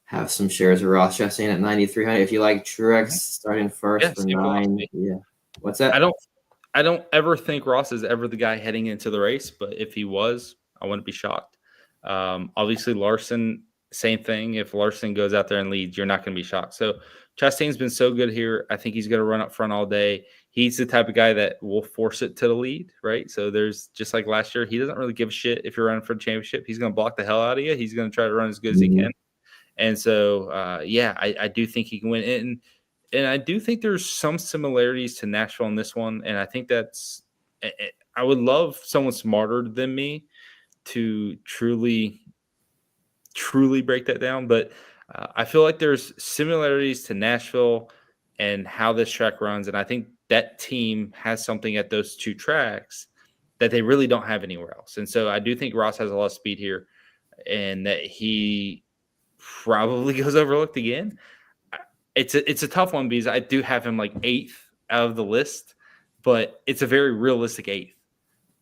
have some shares of Ross Chastain at 9,300? If you like Truex starting first for 9, yeah. What's that? I don't ever think Ross is ever the guy heading into the race, but if he was, I wouldn't be shocked. Obviously, Larson, same thing. If Larson goes out there and leads, you're not going to be shocked. So Chastain's been so good here. I think he's going to run up front all day. He's the type of guy that will force it to the lead, right? So there's just like last year, he doesn't really give a shit if you're running for the championship. He's going to block the hell out of you. He's going to try to run as good as he can. And so, I do think he can win. And I do think there's some similarities to Nashville in this one. And I think that's – I would love someone smarter than me to truly break that down. But I feel like there's similarities to Nashville and how this track runs. And I think that team has something at those two tracks that they really don't have anywhere else. And so I do think Ross has a lot of speed here and that he probably goes overlooked again. It's a tough one because I do have him like 8th out of the list, but it's a very realistic 8th.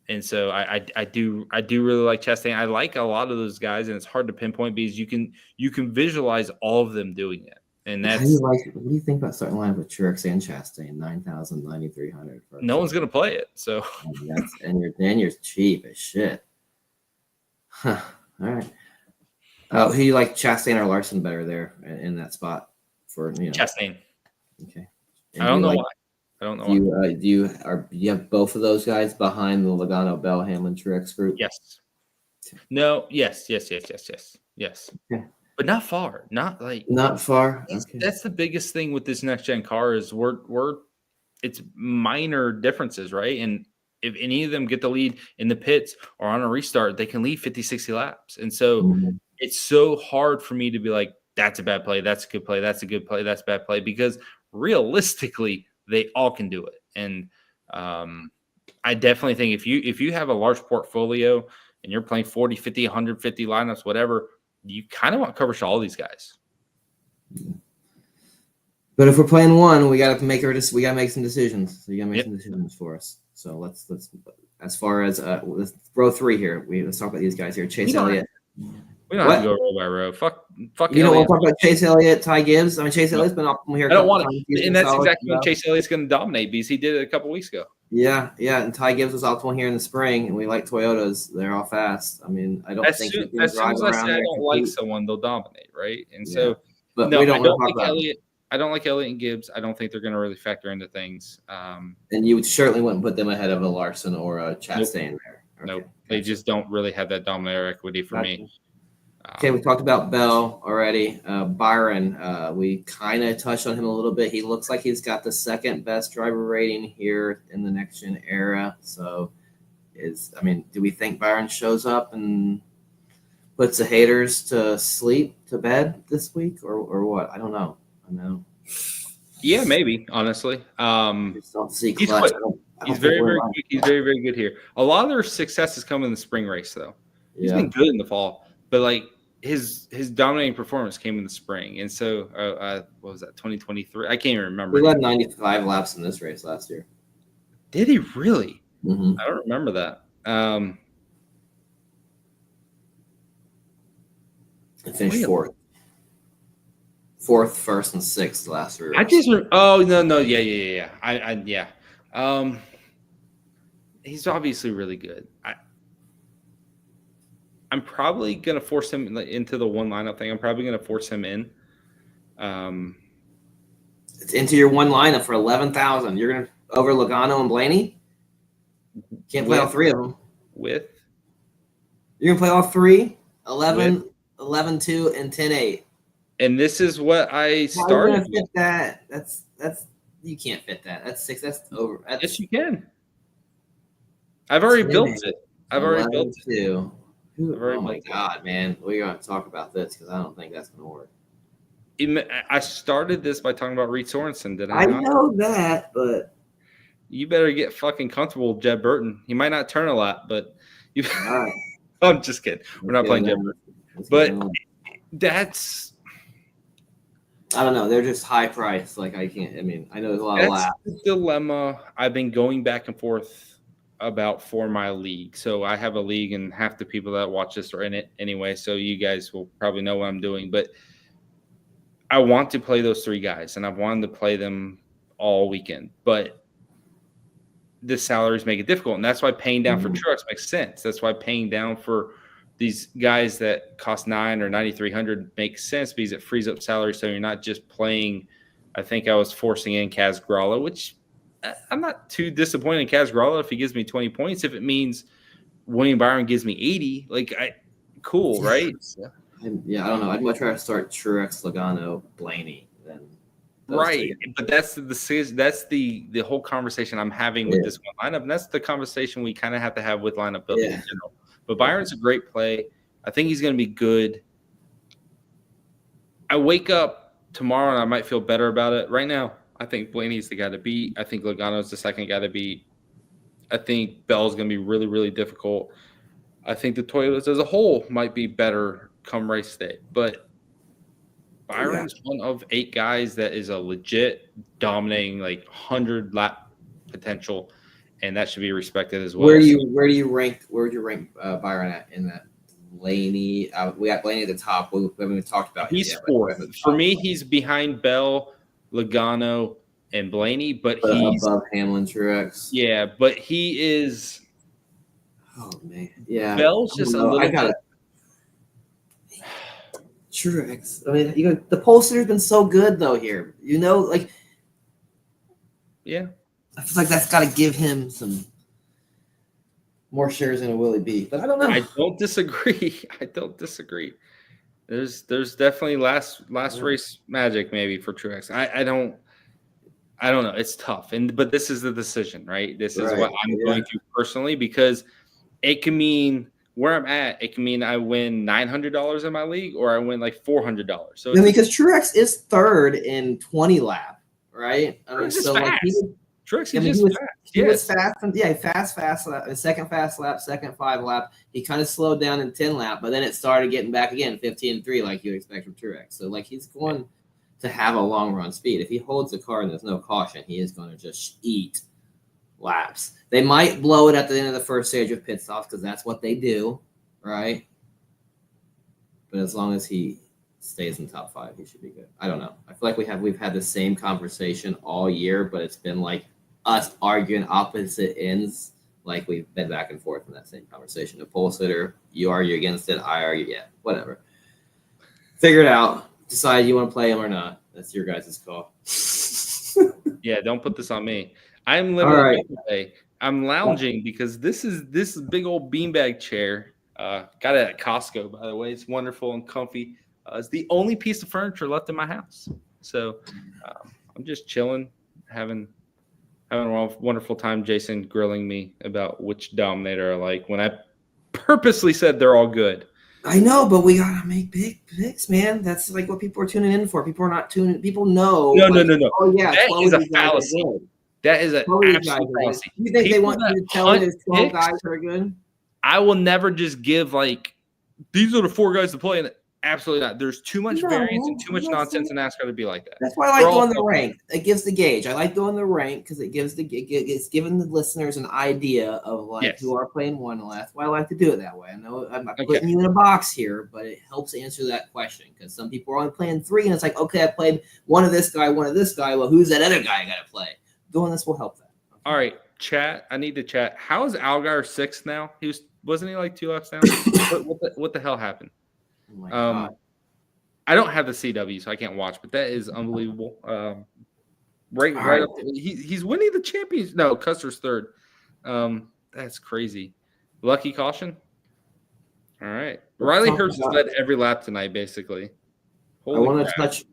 And so I do really like Chastain. I like a lot of those guys, and it's hard to pinpoint because you can visualize all of them doing it. And that's what do you think about starting line with Truex and Chastain, 9,000, 9,300? No one's gonna play it. So and you're cheap as shit. Huh. All right. Oh, who you like, Chastain or Larson better there in that spot for Chastain? Okay. And I don't know why. I don't know. Do you have both of those guys behind the Logano, Bell, Hamlin, Truex group? Yes. No. Yes. Okay. But not far. Not far. Okay. That's the biggest thing with this next gen car is it's minor differences, right? And if any of them get the lead in the pits or on a restart, they can lead 50, 60 laps. And so it's so hard for me to be like, that's a bad play, that's a good play, that's a good play, that's a bad play, because realistically, they all can do it. And I definitely think if you have a large portfolio and you're playing 40, 50, 150 lineups, whatever, you kind of want coverage to all these guys. But if we're playing one, we got to make some decisions. So you got to make some decisions for us. So let's as far as let's row 3 here. Let's talk about these guys here. Chase Elliott. We don't have to go row by row. Fuck. You don't want to talk about Chase Elliott, Ty Gibbs? I mean, Chase Elliott's been optimal here. I don't want to. And that's exactly when Chase Elliott's going to dominate because he did it a couple weeks ago. Yeah. And Ty Gibbs was optimal here in the spring, and we like Toyotas. They're all fast. I mean, I don't think as soon as I say I don't like someone, they'll dominate, right? And so, but no, we I don't like Elliott. I don't like Elliott and Gibbs. I don't think they're going to really factor into things. And you certainly wouldn't put them ahead of a Larson or a Chastain there. Okay. Nope. They just don't really have that dominator equity for me. Okay, we talked about Bell already. Byron, we kind of touched on him a little bit. He looks like he's got the second best driver rating here in the next gen era. So, do we think Byron shows up and puts the haters to bed this week, or what? I don't know. Yeah, maybe. Honestly, just don't see clutch. He's very, very good. He's very, very good here. A lot of their success has come in the spring race, though. He's been good in the fall, but like his dominating performance came in the spring. And so, what was that? 2023? I can't even remember. He led 95 laps in this race last year. Did he really? Mm-hmm. I don't remember that. I finished fourth, first, and sixth the last 3 races. Yeah. He's obviously really good. I'm probably gonna force him into the one lineup thing. I'm probably gonna force him in. It's into your one lineup for 11,000. You're gonna over Logano and Blaney. Can't play all 3 of them. You're going to play all three? 11, 11-2, and 10-8. And this is what I started. How are you going to fit that? That's you can't fit that. That's 6. That's over. Yes, you can. I've already built it. I've already built it. Oh my God, man. We're going to talk about this because I don't think that's going to work. I started this by talking about Reed Sorensen, did I I not? know that, but you better get fucking comfortable with Jed Burton. He might not turn a lot, but you. All right. I'm just kidding. We're not playing Jed Burton, but that's. I don't know. They're just high price. Like I can't. I mean, I know there's a lot of laps. That's the dilemma I've been going back and forth about for my league. So I have a league, and half the people that watch this are in it anyway. So you guys will probably know what I'm doing, but. I want to play those 3 guys, and I've wanted to play them all weekend, but the salaries make it difficult, and that's why paying down for Truex makes sense. That's why paying down for these guys that cost $900 or $9,300 makes sense because it frees up salary, so you're not just playing. I think I was forcing in Kaz Gralla, which I'm not too disappointed in Kaz Gralla if he gives me 20 points. If it means William Byron gives me 80, cool, right? Yeah, I don't know. I'd much rather start Truex, Logano, Blaney than right. But that's the whole conversation I'm having with this one lineup, and that's the conversation we kind of have to have with lineup building in general. But Byron's a great play. I think he's going to be good. I wake up tomorrow and I might feel better about it. Right now, I think Blaney's the guy to beat. I think Logano's the second guy to beat. I think Bell's going to be really, really difficult. I think the Toyotas as a whole might be better come race day. But Byron's one of 8 guys that is a legit dominating 100 lap potential, and that should be respected as well. Where do you rank Byron at in that? Blaney, we got Blaney at the top. We haven't even talked about him he's yet. 4th. For me, he's behind Bell, Logano, and Blaney, but he's above Hamlin, Truex. Yeah, but he is. Oh man, yeah. Bell's just a little. Truex. I mean, the pole sitter's been so good though here. Yeah. I feel like that's got to give him some more shares than a Willie B. But I don't know. I don't disagree. There's definitely last race magic maybe for Truex. I don't know. It's tough, but this is the decision, right? This is what I'm going to personally, because it can mean where I'm at. It can mean I win $900 in my league, or I win $400. So because Truex is 3rd in 20 lap, right? I mean, so Truex he was fast. Fast lap, second fast lap, second 5 lap. He kind of slowed down in 10 lap, but then it started getting back again, 15-3, like you expect from Truex. So he's going to have a long run speed. If he holds the car and there's no caution, he is going to just eat laps. They might blow it at the end of the first stage of pit stops because that's what they do, right? But as long as he stays in top 5, he should be good. I don't know. I feel like we've had the same conversation all year, but it's been us arguing opposite ends. We've been back and forth in that same conversation. The pole sitter, you argue against it, I argue, whatever. Figure it out. Decide you want to play him or not. That's your guys' call. Yeah, don't put this on me. I'm literally today. I'm lounging because this big old beanbag chair. Got it at Costco, by the way. It's wonderful and comfy. It's the only piece of furniture left in my house. So I'm just chilling, having a wonderful time. Jason grilling me about which Dominator I like when I purposely said they're all good. I know, but we gotta make big picks, man. That's what people are tuning in for. People are not tuning. People know. No. Oh yeah, that is a fallacy. That is an absolute fallacy. You think they want you to tell me there's 12 guys that are good? I will never just give these are the 4 guys to play. And absolutely not. There's too much variance and too much nonsense in NASCAR to be like that. That's why I like doing the rank. It gives the gauge. I like doing the rank because it's giving the listeners an idea of who are playing one. And that's why I like to do it that way. I know I'm putting you in a box here, but it helps answer that question because some people are only playing 3, and it's okay, I played one of this guy, one of this guy. Well, who's that other guy I got to play? Doing this will help that. All right, chat. I need to chat. How is Algar 6th now? Wasn't he 2 laps down? what the hell happened? Oh my God. I don't have the CW, so I can't watch, but that is unbelievable. Right up. He's winning the champions. No, Custer's 3rd. That's crazy. Lucky caution. All right. Let's Riley talk Hurst about. led every lap tonight, basically. I Holy want crap. to touch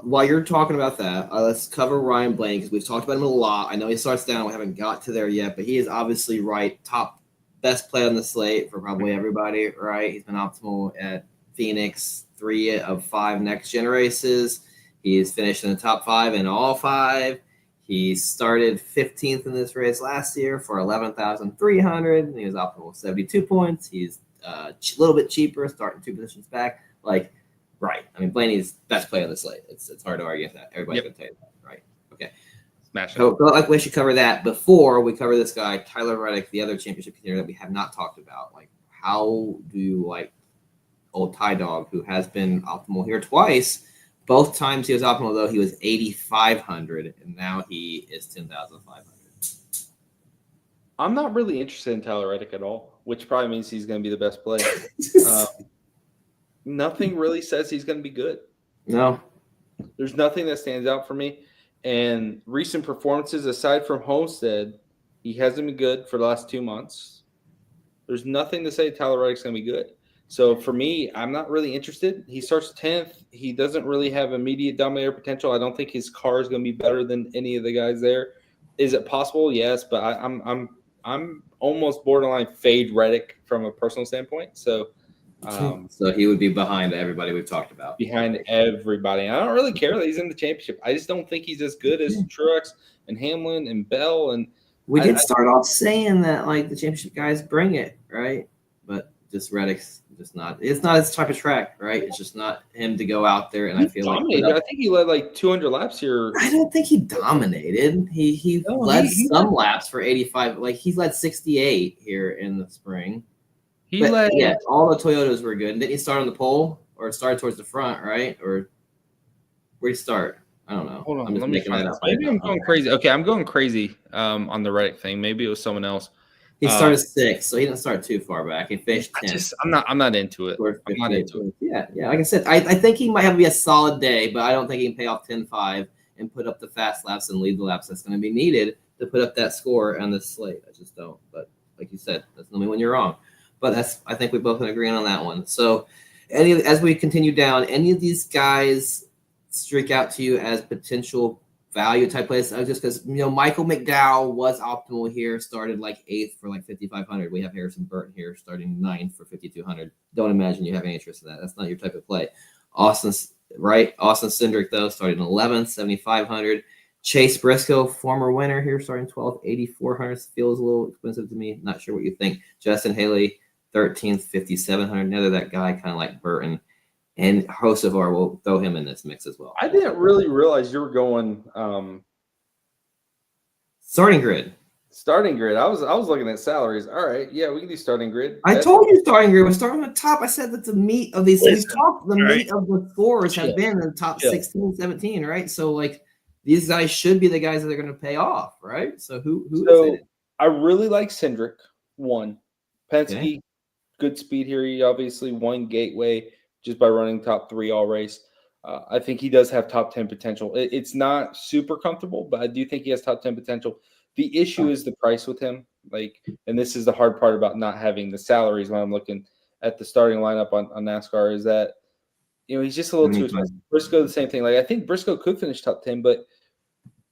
while you're talking about that. Let's cover Ryan Blaney because we've talked about him a lot. I know he starts down. We haven't got to there yet, but he is obviously top best play on the slate for probably everybody. Right? He's been optimal at Phoenix 3 of 5 next gen races. He's finished in the top 5 in all 5. He started 15th in this race last year for 11,300. He was optimal with 72 points. He's a little bit cheaper, starting 2 positions back. Right. I mean, Blaney's best play on the slate. It's hard to argue with that. Everybody's going to tell you that. Right. Okay. Smash it. So we should cover that before we cover this guy, Tyler Reddick, the other championship contender that we have not talked about. How do you like old Ty Dog, who has been optimal here twice? Both times he was optimal, though, he was 8,500, and now he is 10,500. I'm not really interested in Tyler Reddick at all, which probably means he's going to be the best player. Nothing really says he's going to be good. No. There's nothing that stands out for me. And recent performances, aside from Homestead, he hasn't been good for the last 2 months. There's nothing to say Tyler Reddick's going to be good. So for me, I'm not really interested. He starts 10th. He doesn't really have immediate dominator potential. I don't think his car is going to be better than any of the guys there. Is it possible? Yes, but I'm almost borderline fade Reddick from a personal standpoint. So he would be behind everybody we've talked about. Behind everybody. I don't really care that he's in the championship. I just don't think he's as good as Truex and Hamlin and Bell. And we did start off saying that the championship guys bring it, right? But just Reddick's just not. It's not his type of track, right? It's just not him to go out there. And I feel dominated. I think he led 200 laps here. I don't think he dominated. He led some laps for 85. He led 68 here in the spring. All the Toyotas were good. Didn't he start on the pole or start towards the front, right? Or where did he start? I don't know. Hold on, I'm just making that up. Maybe I'm going crazy. Okay, I'm going crazy on the Reddick thing. Maybe it was someone else. He started 6th, so he didn't start too far back. He finished 10th. I'm not into it. I'm not into it. Yeah. Like I said, I think he might have to be a solid day, but I don't think he can pay off 10-5 and put up the fast laps and lead the laps that's going to be needed to put up that score on this slate. I just don't. But like you said, that's only when you're wrong. But I think we both can agree on that one. So as we continue down, any of these guys streak out to you as potential value type plays? Just because, Michael McDowell was optimal here, started 8th for 5,500. We have Harrison Burton here starting 9th for 5,200. Don't imagine you have any interest in that. That's not your type of play. Austin Cindric, though, starting 11th, 7,500. Chase Briscoe, former winner here, starting 12th, 8,400. Feels a little expensive to me. Not sure what you think. Justin Haley, 13th, 5,700. Another that guy, kind of like Burton. And Hocevar will throw him in this mix as well. I didn't really realize you were going starting grid. Starting grid. I was looking at salaries. All right, yeah, we can do starting grid. I told you starting grid. We start on the top. I said that the meat of these. We've talked. The meat of the scores have been in the top 16, 17, right? So these guys should be the guys that are going to pay off, right? So who is it? I really like Cindric. One, Penske, good speed here. He obviously won Gateway just by running top 3 all race. I think he does have top 10 potential. It's not super comfortable, but I do think he has top 10 potential. The issue is the price with him. And this is the hard part about not having the salaries when I'm looking at the starting lineup on NASCAR is that, he's just a little too expensive. Briscoe, the same thing. I think Briscoe could finish top 10, but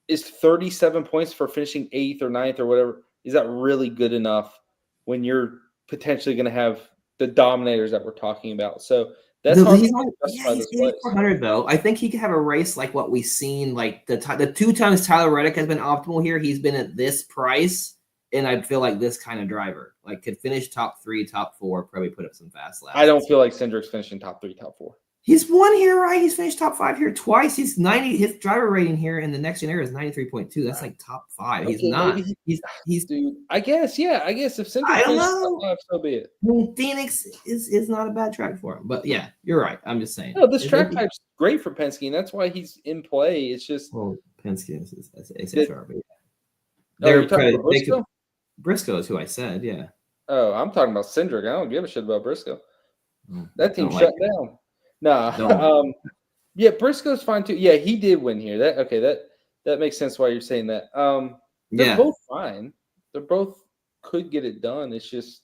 is 37 points for finishing 8th or 9th or whatever, is that really good enough when you're potentially going to have the dominators that we're talking about? So that's hard to justify this place. 8,400 though. I think he could have a race like what we've seen, the 2 times Tyler Reddick has been optimal here. He's been at this price, and I feel like this kind of driver could finish top 3, top 4, probably put up some fast laps. I don't feel like Cindric's finishing top 3, top 4. He's won here, right? He's finished top 5 here twice. He's 90. His driver rating here in the next gen era is 93.2. That's top 5. Okay, he's not. He's dude. I guess if Cindric I don't know. Top 5, so be it. Phoenix is not a bad track for him, but yeah, you're right. I'm just saying. No, this track type's great for Penske, and that's why he's in play. It's just Penske is SHR, but they're Briscoe is who I said. Yeah. Oh, I'm talking about Cindric. I don't give a shit about Briscoe. That team shut down. No, Briscoe's fine too. Yeah, he did win here. That makes sense why you're saying that. They're both fine. They both could get it done. It's just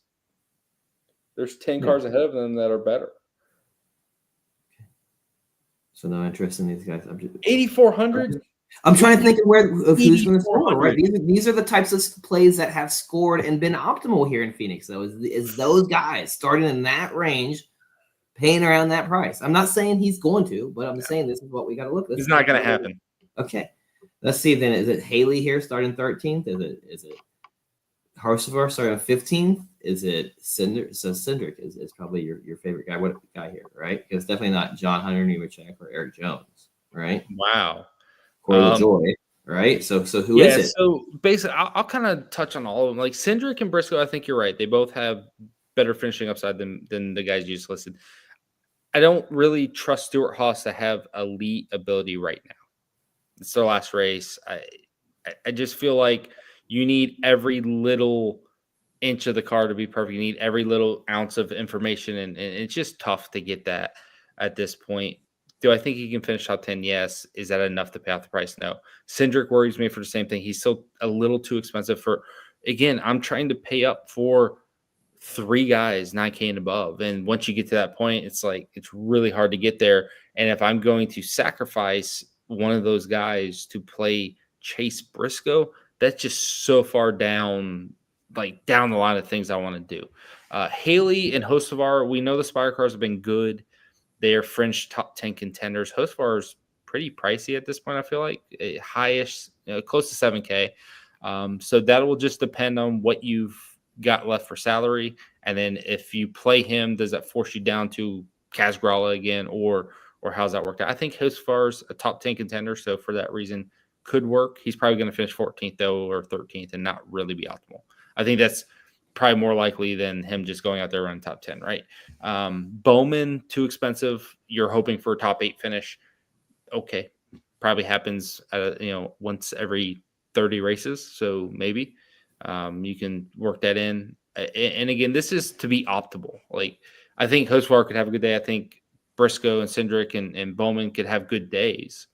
There's 10 Yeah. cars ahead of them that are better. So no interest in these guys. 8,400. I'm trying to think of who's going to score, right? 8,400. These are the types of plays that have scored and been optimal here in Phoenix, though, is those guys starting in that range, paying around that price. I'm not saying he's going to, but I'm saying this is what we got to look at. It's not going to happen. Okay. Let's see then. Is it Haley here starting 13th? Is it Harsevar starting 15th? Is it Cinder? So Cindric is probably your favorite guy. What guy here, right? It's definitely not John Hunter Nemechek or Eric Jones, right? Wow. Corey LaJoy, right? So who is it? So basically, I'll kind of touch on all of them. Like Cindric and Briscoe, I think you're right. They both have better finishing upside than the guys you just listed. I don't really trust Stuart Haas to have elite ability right now. It's their last race. I just feel like you need every little inch of the car to be perfect. You need every little ounce of information, and it's just tough to get that at this point. Do I think he can finish top 10? Yes. Is that enough to pay off the price? No. Cindric worries me for the same thing. He's still a little too expensive for, again, I'm trying to pay up for 3 guys, 9K and above. And once you get to that point, it's like, it's really hard to get there. And if I'm going to sacrifice one of those guys to play Chase Briscoe, that's just so far down, like down the line of things I want to do. Haley and Hocevar, we know the Spire cars have been good. They are fringe top 10 contenders. Hocevar is pretty pricey at this point, I feel like. Highish, close to 7K. So that will just depend on what you've got left for salary. And then if you play him, does that force you down to Kaz Grala again, or how's that worked out? I think Hocevar's a top 10 contender, so for that reason could work. He's probably going to finish 14th though, or 13th, and not really be optimal. I think that's probably more likely than him just going out there running top 10, right? Bowman, too expensive. You're hoping for a top 8 finish. Okay. Probably happens, once every 30 races. So maybe you can work that in. And again, this is to be optimal. Like, I think Hocevar could have a good day. I think Briscoe and Cindric and Bowman could have good days.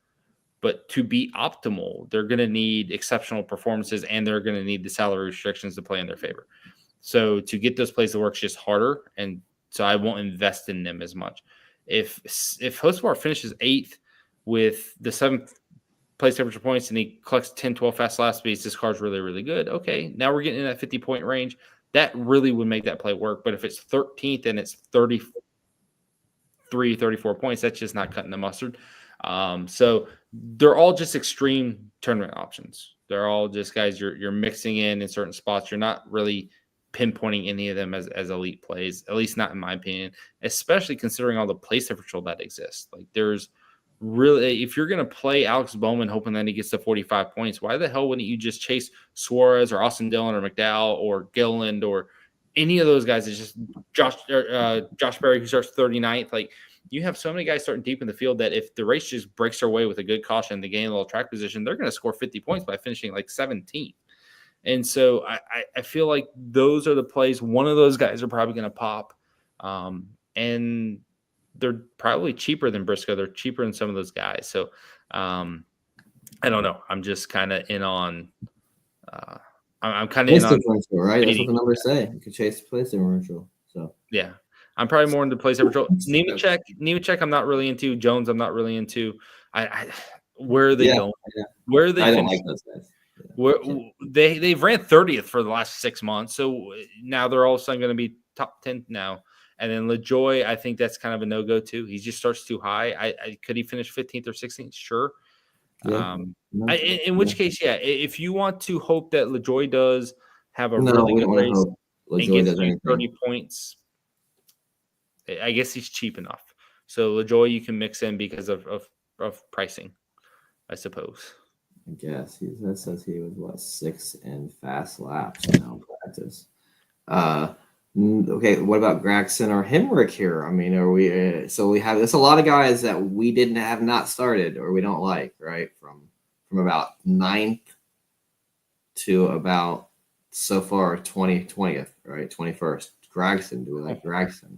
But to be optimal, they're going to need exceptional performances, and they're going to need the salary restrictions to play in their favor. So to get those plays to work, it's just harder, and so I won't invest in them as much. If Hocevar finishes 8th with the 7th place temperature points and he collects 10, 12 fast lap speeds, this car's really, really good. Okay, now we're getting in that 50-point range. That really would make that play work. But if it's 13th and it's 33, 34 points, that's just not cutting the mustard. So they're all just extreme tournament options. They're all just guys you're mixing in certain spots. You're not really pinpointing any of them as elite plays, at least not in my opinion, especially considering all the place differential that exists. Like, there's really, if you're going to play Alex Bowman hoping that he gets to 45 points, why the hell wouldn't you just chase Suarez or Austin Dillon or McDowell or Gilliland or any of those guys? It's just Josh Berry, who starts 39th. Like, you have so many guys starting deep in the field that if the race just breaks their way with a good caution, they gain a little track position, they're going to score 50 points by finishing like 17th. And so I feel like those are the plays. One of those guys are probably going to pop. And they're probably cheaper than Briscoe. They're cheaper than some of those guys. So I don't know. I'm just kind of in on I'm kind of in on differential, right? That's what the numbers say. You could chase place differential. So yeah. I'm probably more into place differential. Nemechek, I'm not really into. Jones, I'm not really into. Where are they going? Yeah. Where are they? I don't like those guys. They've ran 30th for the last 6 months, so now they're all of a sudden going to be top 10 now. And then LaJoy, I think that's kind of a no-go too. He just starts too high. Could he finish 15th or 16th? Sure. Yeah. In which case, yeah, if you want to hope that LaJoy does have a really good race and gets you 30 points, I guess he's cheap enough. So LaJoy you can mix in because of pricing, I suppose. I guess that says he was 6 in fast laps now in practice. Okay, what about Gragson or Hemrick here? I mean, are we? So we have. There's a lot of guys that we didn't have not started or we don't like, right? From about 9th to about so far 20th, right? 21st. Gragson. Do we like Gragson?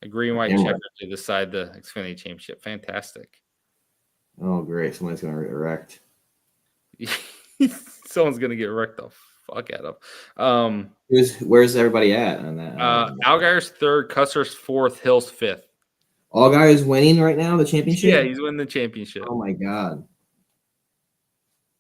A green white checker to decide the Xfinity Championship. Fantastic. Oh, great! Somebody's going to get wrecked. Someone's going to get wrecked off fuck out of. Where's everybody at on that? Allgaier's third, Custer's fourth, Hill's fifth. Allgaier is winning right now the championship. Yeah, he's winning the championship. Oh my god!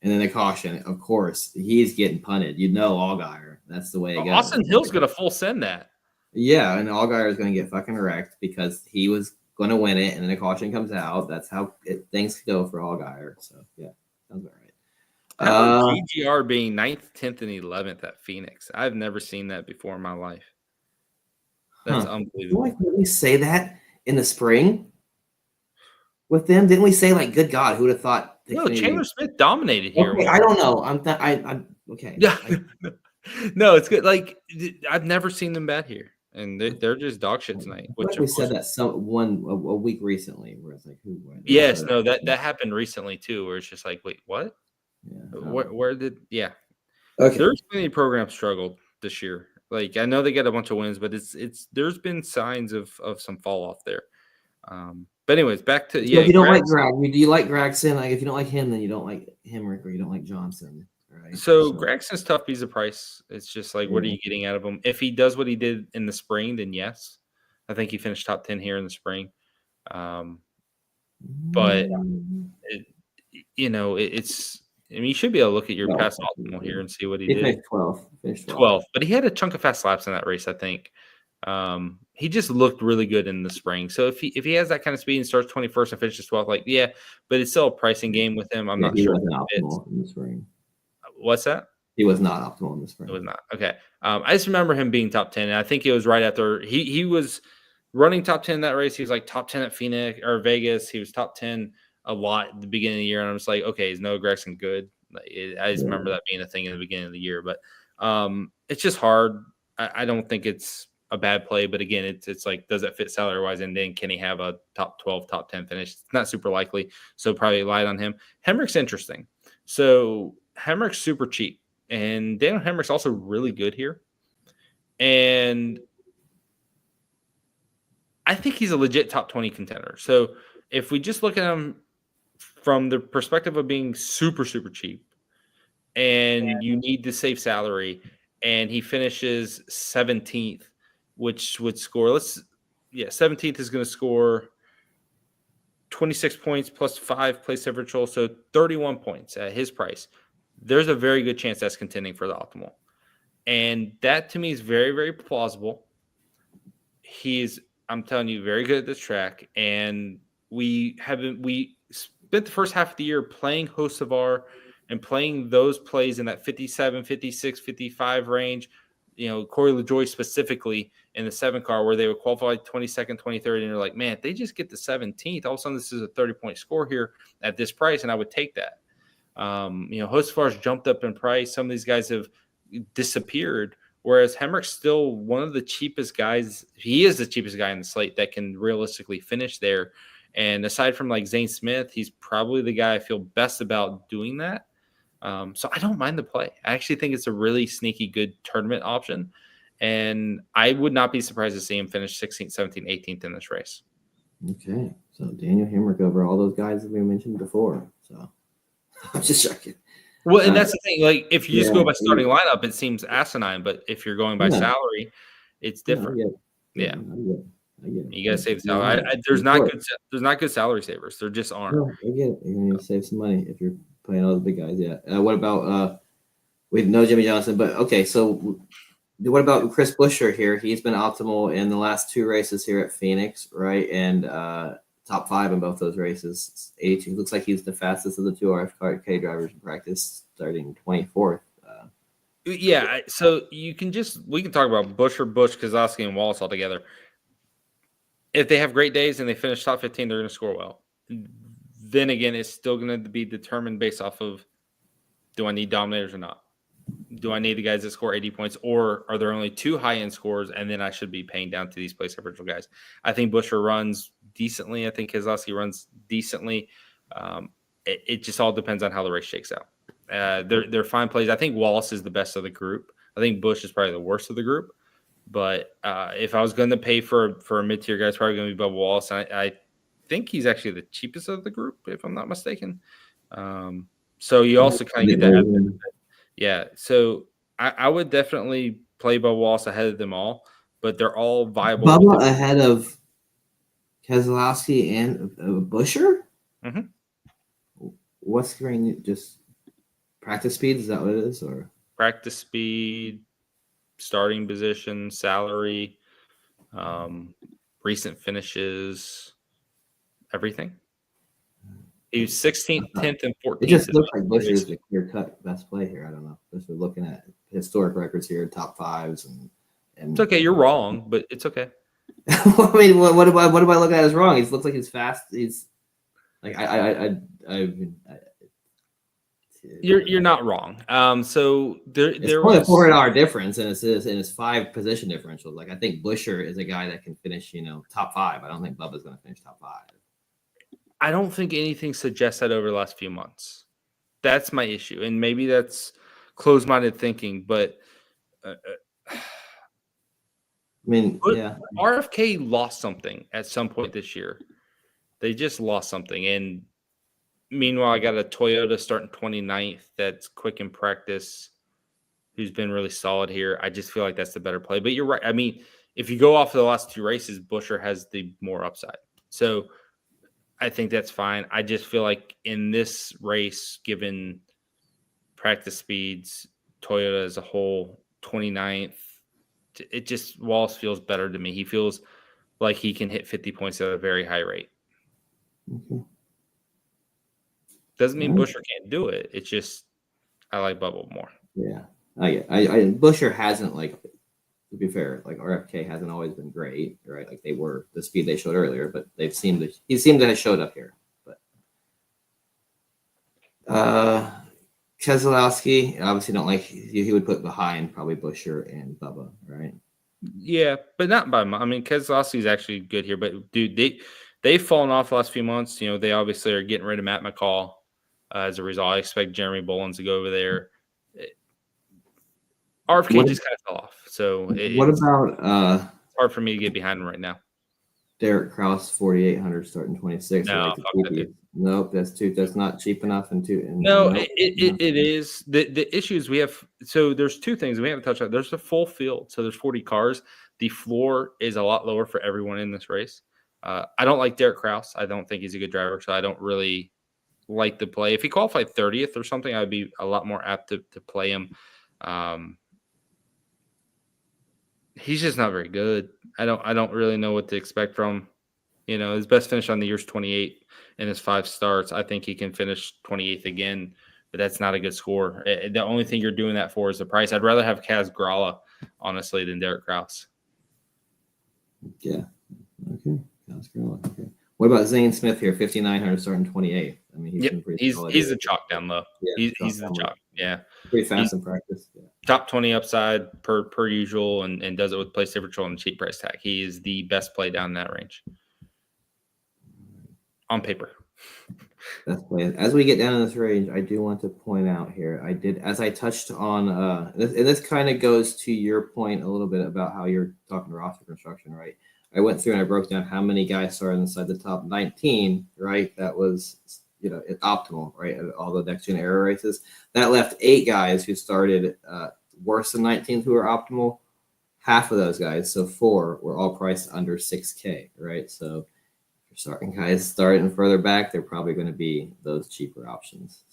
And then the caution, of course, he's getting punted. Allgaier. That's the way it goes. Austin Hill's gonna full send that. Yeah, and Allgaier is going to get fucking wrecked because he was going to win it, and then the caution comes out. That's how things go for Allgaier. So yeah, sounds about right. How about GGR being 9th, 10th, and 11th at Phoenix? I've never seen that before in my life. That's unbelievable. Didn't we say that in the spring with them? Didn't we say, like, good God, who would have thought? No, Chandler Smith dominated here. Okay, I don't know. I'm okay. Yeah, no, it's good. Like, I've never seen them bad here, and they're just dog shit tonight. Which we said that a week recently, where it's like, who? Yes, no, that happened recently too, where it's just like, wait, what? Yeah, where did? Yeah, okay. There's many programs struggled this year. Like, I know they got a bunch of wins, but there's been signs of some fall off there. But anyways, back to If you don't like Greg, do you like Gregson? Like, if you don't like him, then you don't like Hemrick, or you don't like Johnson, right? So Gregson's tough piece of price. It's just like, what are you getting out of him? If he does what he did in the spring, then yes, I think he finished top 10 here in the spring. But it's. I mean, you should be able to look at your past optimal here and see what he did. Finished 12th, but he had a chunk of fast laps in that race, I think. He just looked really good in the spring. So if he has that kind of speed and starts 21st and finishes 12th, like, yeah, but it's still a pricing game with him. I'm not sure. He wasn't optimal in the spring. What's that? He was not optimal in the spring. It was not. Okay. I just remember him being top 10, and I think it was right after he was running top 10 in that race. He was like top 10 at Phoenix or Vegas. He was top 10 a lot at the beginning of the year, and I'm just like, okay, is Noah Gragson good? I just remember that being a thing in the beginning of the year, but it's just hard. I don't think it's a bad play, but again, it's like, does it fit salary wise? And then can he have a top 12, top 10 finish? It's not super likely, so probably light on him. Hemrick's interesting. So Hemrick's super cheap, and Daniel Hemrick's also really good here, and I think he's a legit top 20 contender. So if we just look at him from the perspective of being super, super cheap, and you need to save salary, and he finishes 17th, which would score, 17th is going to score 26 points plus 5 place differential, so 31 points at his price. There's a very good chance that's contending for the optimal. And that to me is very, very plausible. He's, I'm telling you, very good at this track. And we spent the first half of the year playing Hocevar and playing those plays in that 57, 56, 55 range. Corey LaJoie specifically in the 7 car where they would qualify 22nd, 23rd, and you're like, man, if they just get the 17th, all of a sudden this is a 30-point score here at this price, and I would take that. Hocevar's jumped up in price. Some of these guys have disappeared, whereas Hemrick's still one of the cheapest guys. He is the cheapest guy in the slate that can realistically finish there. And aside from like Zane Smith, he's probably the guy I feel best about doing that. So I don't mind the play. I actually think it's a really sneaky good tournament option. And I would not be surprised to see him finish 16th, 17th, 18th in this race. Okay. So Daniel Hemrick over all those guys that we mentioned before. So I'm just checking. Well, and that's the thing. Like, if you just go by starting lineup, it seems asinine. But if you're going by salary, it's different. I get it. You gotta save salary. There's not good salary savers. There just aren't. No, I get it. You're gonna save some money if you're playing all the big guys. Yeah. What about we know Jimmy Johnson, but okay. So what about Chris Buescher here? He's been optimal in the last 2 races here at Phoenix, right? And top 5 in both those races. 82. Looks like he's the fastest of the 2 RFK drivers in practice, starting 24th. Yeah. So we can talk about Buescher, Busch, Keselowski, and Wallace all together. If they have great days and they finish top 15, they're going to score well. Then again, it's still going to be determined based off of, do I need dominators or not? Do I need the guys that score 80 points, or are there only 2 high-end scores, and then I should be paying down to these place differential guys? I think Buescher runs decently. I think Keselowski runs decently. It just all depends on how the race shakes out. They're fine plays. I think Wallace is the best of the group. I think Busch is probably the worst of the group. But if I was going to pay for a mid-tier guy, it's probably going to be Bubba Wallace. And I think he's actually the cheapest of the group, if I'm not mistaken. So you also kind of get that. Yeah. So I would definitely play Bubba Wallace ahead of them all, but they're all viable. Bubba ahead of Keselowski and Busher? Mhm. What's screen? Just practice speed? Is that what it is? Or Practice speed, starting position, salary, recent finishes, everything. He was 16th, 10th, and it 14th. just looks like Busher is the clear cut best play here. I don't know. Just we're looking at historic records here, top fives, and It's okay. You're wrong, but it's okay. I mean, what am I looking at as wrong? He looks like he's fast. He's like You're not wrong. So it's there only a was $400 difference, and it's 5 position differential. Like I think Busher is a guy that can finish, top 5. I don't think Bubba's going to finish top 5. I don't think anything suggests that over the last few months. That's my issue, and maybe that's closed-minded thinking, but I mean, yeah. RFK lost something at some point this year. They just lost something, and meanwhile, I got a Toyota starting 29th that's quick in practice, who's been really solid here. I just feel like that's the better play. But you're right. I mean, if you go off of the last 2 races, Busher has the more upside. So I think that's fine. I just feel like in this race, given practice speeds, Toyota as a whole, 29th, it just Wallace feels better to me. He feels like he can hit 50 points at a very high rate. Okay. Doesn't mean Busher can't do it. It's just I like Bubba more. Yeah. I Busher hasn't, like, to be fair, like RFK hasn't always been great, right? Like they were the speed they showed earlier, but he seemed to have showed up here. But Keselowski, obviously don't like he would put behind probably Busher and Bubba, right? Yeah, but not by much. I mean, Keselowski's actually good here, but dude, they've fallen off the last few months. They obviously are getting rid of Matt McCall as a result. I expect Jeremy Bolins to go over there. RFK just kind of fell off, so what it's about hard for me to get behind him right now. Derek Kraus 4,800 starting 26? No, Like nope, that's not cheap enough. No, it is. The issue is we have there's 2 things we haven't touched on. There's a full field, so there's 40 cars. The floor is a lot lower for everyone in this race. I don't like Derek Kraus. I don't think he's a good driver, so I don't really like the play. If he qualified 30th or something, I'd be a lot more apt to play him. He's just not very good. I don't really know what to expect from him. His best finish on the year is 28 in his 5 starts. I think he can finish 28th again, but that's not a good score. The only thing you're doing that for is the price. I'd rather have Kaz Gralla, honestly, than Derek Kraus. Yeah. Okay. Kaz Gralla. Okay. What about Zane Smith here? 5,900 starting 28. I mean, he's the chalk down low. Yeah, he's the chalk. Yeah. Pretty fast in practice. Yeah. Top 20 upside per usual, and does it with place differential and cheap price tag. He is the best play down in that range on paper. That's play. As we get down in this range, I do want to point out here. As I touched on, and this kind of goes to your point a little bit about how you're talking roster construction, right? I went through and I broke down how many guys started inside the top 19, right? That was, optimal, right? All the next gen era races. That left 8 guys who started worse than 19th who were optimal. Half of those guys, so 4, were all priced under 6K, right? So starting guys starting further back, they're probably going to be those cheaper options.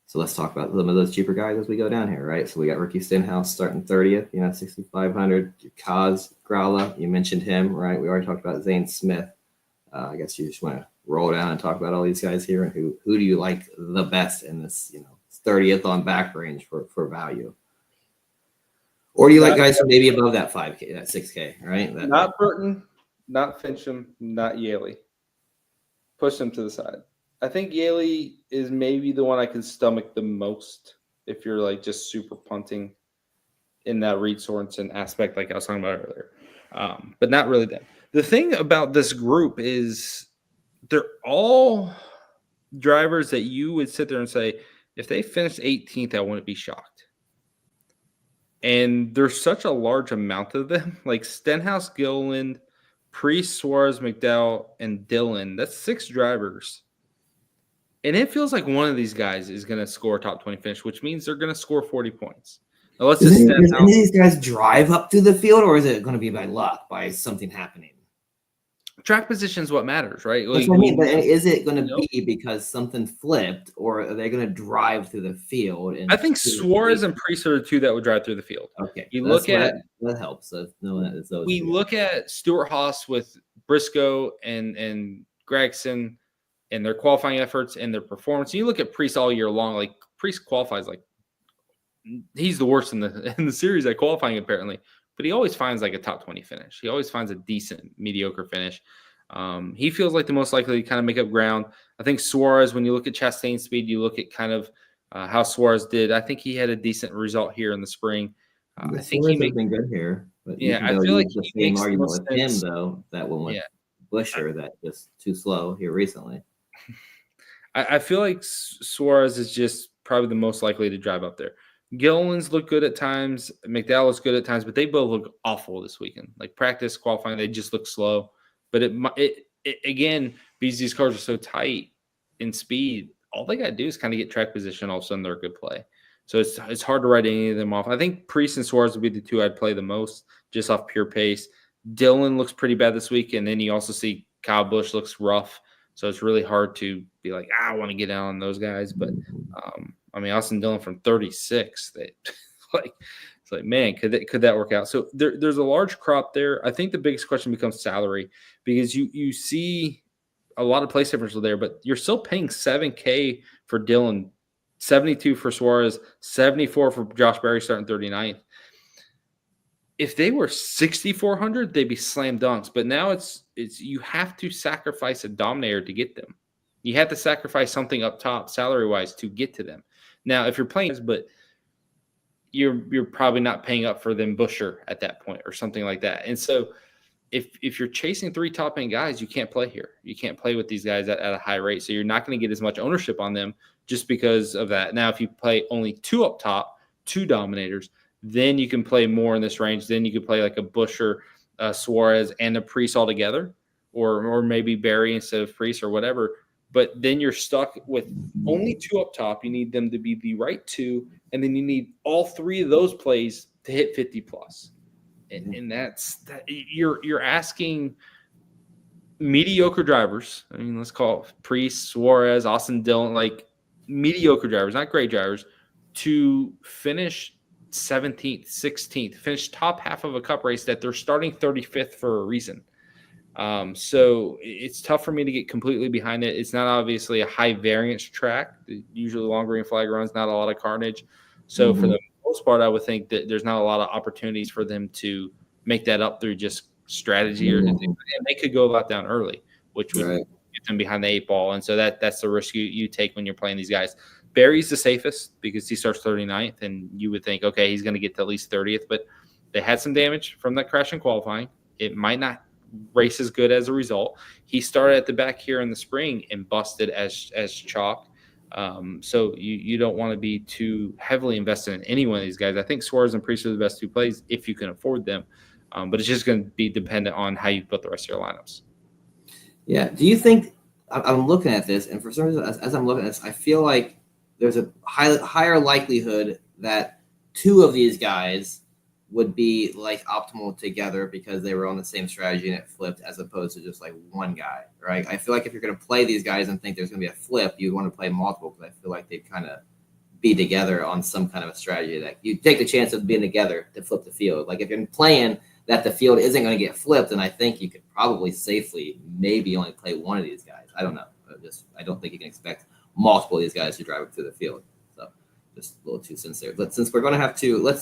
So let's talk about some of those cheaper guys as we go down here, right? So we got Ricky Stenhouse starting 30th, 6,500. Kaz Gralla, you mentioned him, right? We already talked about Zane Smith. I guess you just want to roll down and talk about all these guys here, and who do you like the best in this, 30th on back range for value? Or do you like guys who maybe above that 5K, that 6K, right? Not Burton, not Fincham, not Yaley. Push them to the side. I think Yaley is maybe the one I can stomach the most if you're like just super punting in that Reed Sorensen aspect, like I was talking about earlier. But not really that. The thing about this group is they're all drivers that you would sit there and say, if they finished 18th, I wouldn't be shocked. And there's such a large amount of them, like Stenhouse, Gilliland, Priest, Suarez, McDowell, and Dillon. That's 6 drivers. And it feels like one of these guys is going to score a top 20 finish, which means they're going to score 40 points. Now, let's Does just any, step does out. any of these guys drive up to the field, or is it going to be by luck, by something happening? Track position is what matters, right? That's what I mean. But know, is it going to know. be because something flipped, or are they going to drive through the field? And I think Suarez and Priest are the two that would drive through the field. Okay, You that's look at that helps. So knowing that it's those. we look at Stuart Haas with Briscoe and Gregson and their qualifying efforts and their performance. You look at Priest all year long. Like Priest qualifies like he's the worst in the series at qualifying apparently, but he always finds like a top 20 finish. He always finds a decent mediocre finish. He feels like the most likely to kind of make up ground. I think Suarez, when you look at Chastain speed, you look at kind of how Suarez did. I think he had a decent result here in the spring. I think he has been good here, but you yeah, can I go feel like use the he same makes the argument most with him sense. though. That one with Yeah. Busher, that just too slow here recently. I feel like Suarez is just probably the most likely to drive up there. Gilliland's look good at times. McDowell looks good at times, but they both look awful this weekend. Like practice qualifying, they just look slow. But it again, because these cars are so tight in speed, all they got to do is kind of get track position. All of a sudden, they're a good play. So it's hard to write any of them off. I think Priest and Suarez would be the two I'd play the most, just off pure pace. Dillon looks pretty bad this week, and then you also see Kyle Busch looks rough. So it's really hard to be like, I want to get down on those guys. But I mean, Austin Dillon from 36, that like it's like, man, could that work out? So there's a large crop there. I think the biggest question becomes salary, because you see a lot of place differential there, but you're still paying $7K for Dillon, 72 for Suarez, 74 for Josh Berry starting 39th. If they were 6,400, they'd be slam dunks. But now it's you have to sacrifice a dominator to get them. You have to sacrifice something up top salary wise to get to them. Now, if you're playing, but you're probably not paying up for them Busher at that point or something like that. And so if you're chasing three top end guys, you can't play here. You can't play with these guys at a high rate. So you're not going to get as much ownership on them just because of that. Now, if you play only two up top, two dominators, then you can play more in this range. Then you could play like a Busher, Suarez, and a Priest all together, or maybe Barry instead of Priest or whatever. But then you're stuck with only two up top. You need them to be the right two, and then you need all three of those plays to hit 50 plus. And that's that. You're asking mediocre drivers. I mean, let's call it Priest, Suarez, Austin Dillon, like mediocre drivers, not great drivers, to finish 17th, 16th, finish top half of a cup race that they're starting 35th for a reason. So it's tough for me to get completely behind it. It's not obviously a high variance track. Usually long green flag runs, not a lot of carnage. So for the most part, I would think that there's not a lot of opportunities for them to make that up through just strategy or anything. And they could go a lot down early, which would get them behind the eight ball. And so that's the risk you take when you're playing these guys. Barry's the safest because he starts 39th, and you would think, okay, he's going to get to at least 30th. But they had some damage from that crash in qualifying. It might not race as good as a result. He started at the back here in the spring and busted as chalk. So you don't want to be too heavily invested in any one of these guys. I think Suarez and Priest are the best two plays if you can afford them. But it's just going to be dependent on how you put the rest of your lineups. Yeah. Do you think I'm looking at this, and for some reason, as I'm looking at this, I feel like there's a higher likelihood that two of these guys would be like optimal together because they were on the same strategy and it flipped, as opposed to just like one guy, right? I feel like if you're going to play these guys and think there's going to be a flip, you'd want to play multiple, because I feel like they'd kind of be together on some kind of a strategy that you take the chance of being together to flip the field. Like if you're playing that the field isn't going to get flipped, then I think you could probably safely maybe only play one of these guys. I don't know. I don't think you can expect multiple of these guys to drive up through the field. So just a little 2 cents there. But since we're going to have to,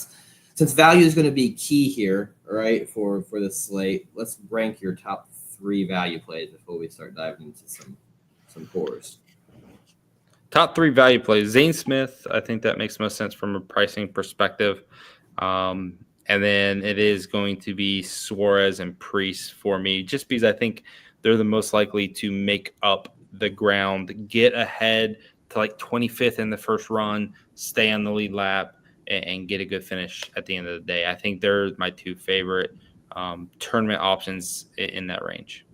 since value is going to be key here, right, for this slate, let's rank your top 3 value plays before we start diving into some cores. Top 3 value plays. Zane Smith, I think that makes most sense from a pricing perspective. And then it is going to be Suarez and Priest for me, just because I think they're the most likely to make up the ground, get ahead to like 25th in the first run, stay on the lead lap, and get a good finish at the end of the day. I think they're my 2 favorite tournament options in that range.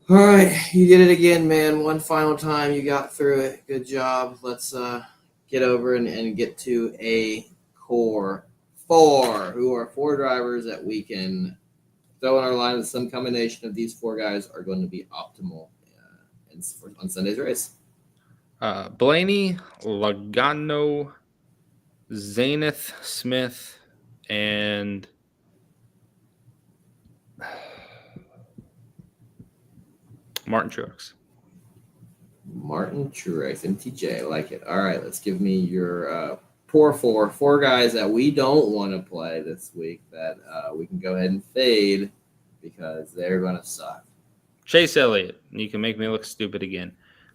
All right, you did it again, man. One final time, you got through it. Good job. Let's get over and get to a core four, who are four drivers that we can throw in our line with some combination of these four guys are going to be optimal on Sunday's race. Blaney, Logano, Zenith, Smith, and Martin Truex. Martin Truex, MTJ, I like it. All right, let's give me your poor four guys that we don't want to play this week that we can go ahead and fade because they're going to suck. Chase Elliott, you can make me look stupid again.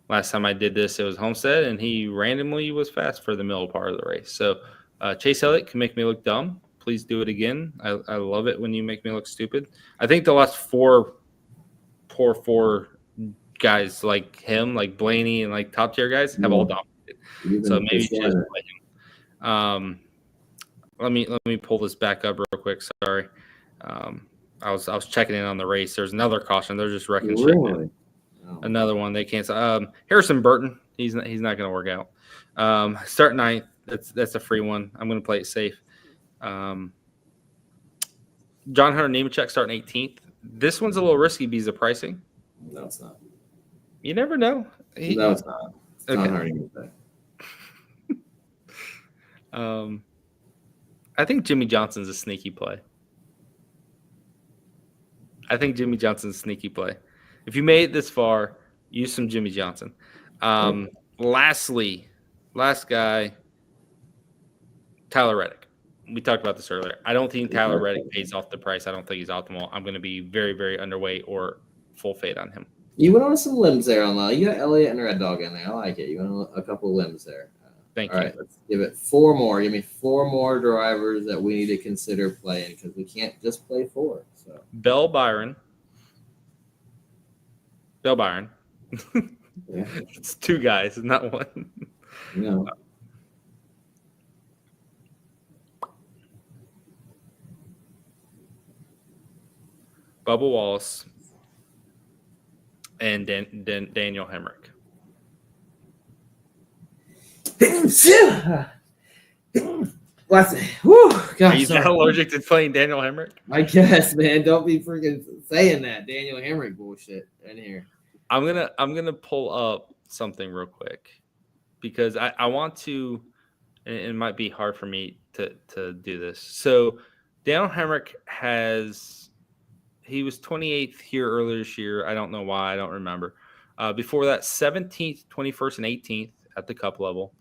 Last time I did this, it was Homestead, and he randomly was fast for the middle part of the race. So Chase Elliott can make me look dumb. Please do it again. I love it when you make me look stupid. I think the last four guys like him, like Blaney, and like top tier guys have all dominated. So maybe just play him. Let me pull this back up real quick. Sorry. I was checking in on the race. There's another caution. They're just wrecking shit. Oh. Another one they canceled. Harrison Burton. He's not going to work out. Start ninth. That's a free one. I'm going to play it safe. John Hunter Nemechek starting 18th. This one's a little risky because of pricing. No, it's not. You never know. No, it's not. It's okay. John Hunter Nemechek. I think Jimmy Johnson's a sneaky play. If you made it this far, use some Jimmy Johnson. Lastly, last guy, Tyler Reddick. We talked about this earlier. I don't think Tyler Reddick pays off the price. I don't think he's optimal. I'm going to be very, very underweight or full fade on him. You went on some limbs there on you got Elliott and Red Dog in there. I like it. You went on a couple of limbs there. Thank you. All right, let's give it four more. Give me four more drivers that we need to consider playing because we can't just play four. So Bell Byron. Yeah. It's two guys, not one. No. Bubba Wallace and Daniel Hemrick. Are you that allergic to playing Daniel Hemrick? I guess, man. Don't be freaking saying that Daniel Hemrick bullshit in here. I'm gonna pull up something real quick because I want to. And it might be hard for me to do this. So Daniel Hemrick he was 28th here earlier this year. I don't know why. I don't remember. Before that, 17th, 21st, and 18th at the Cup level.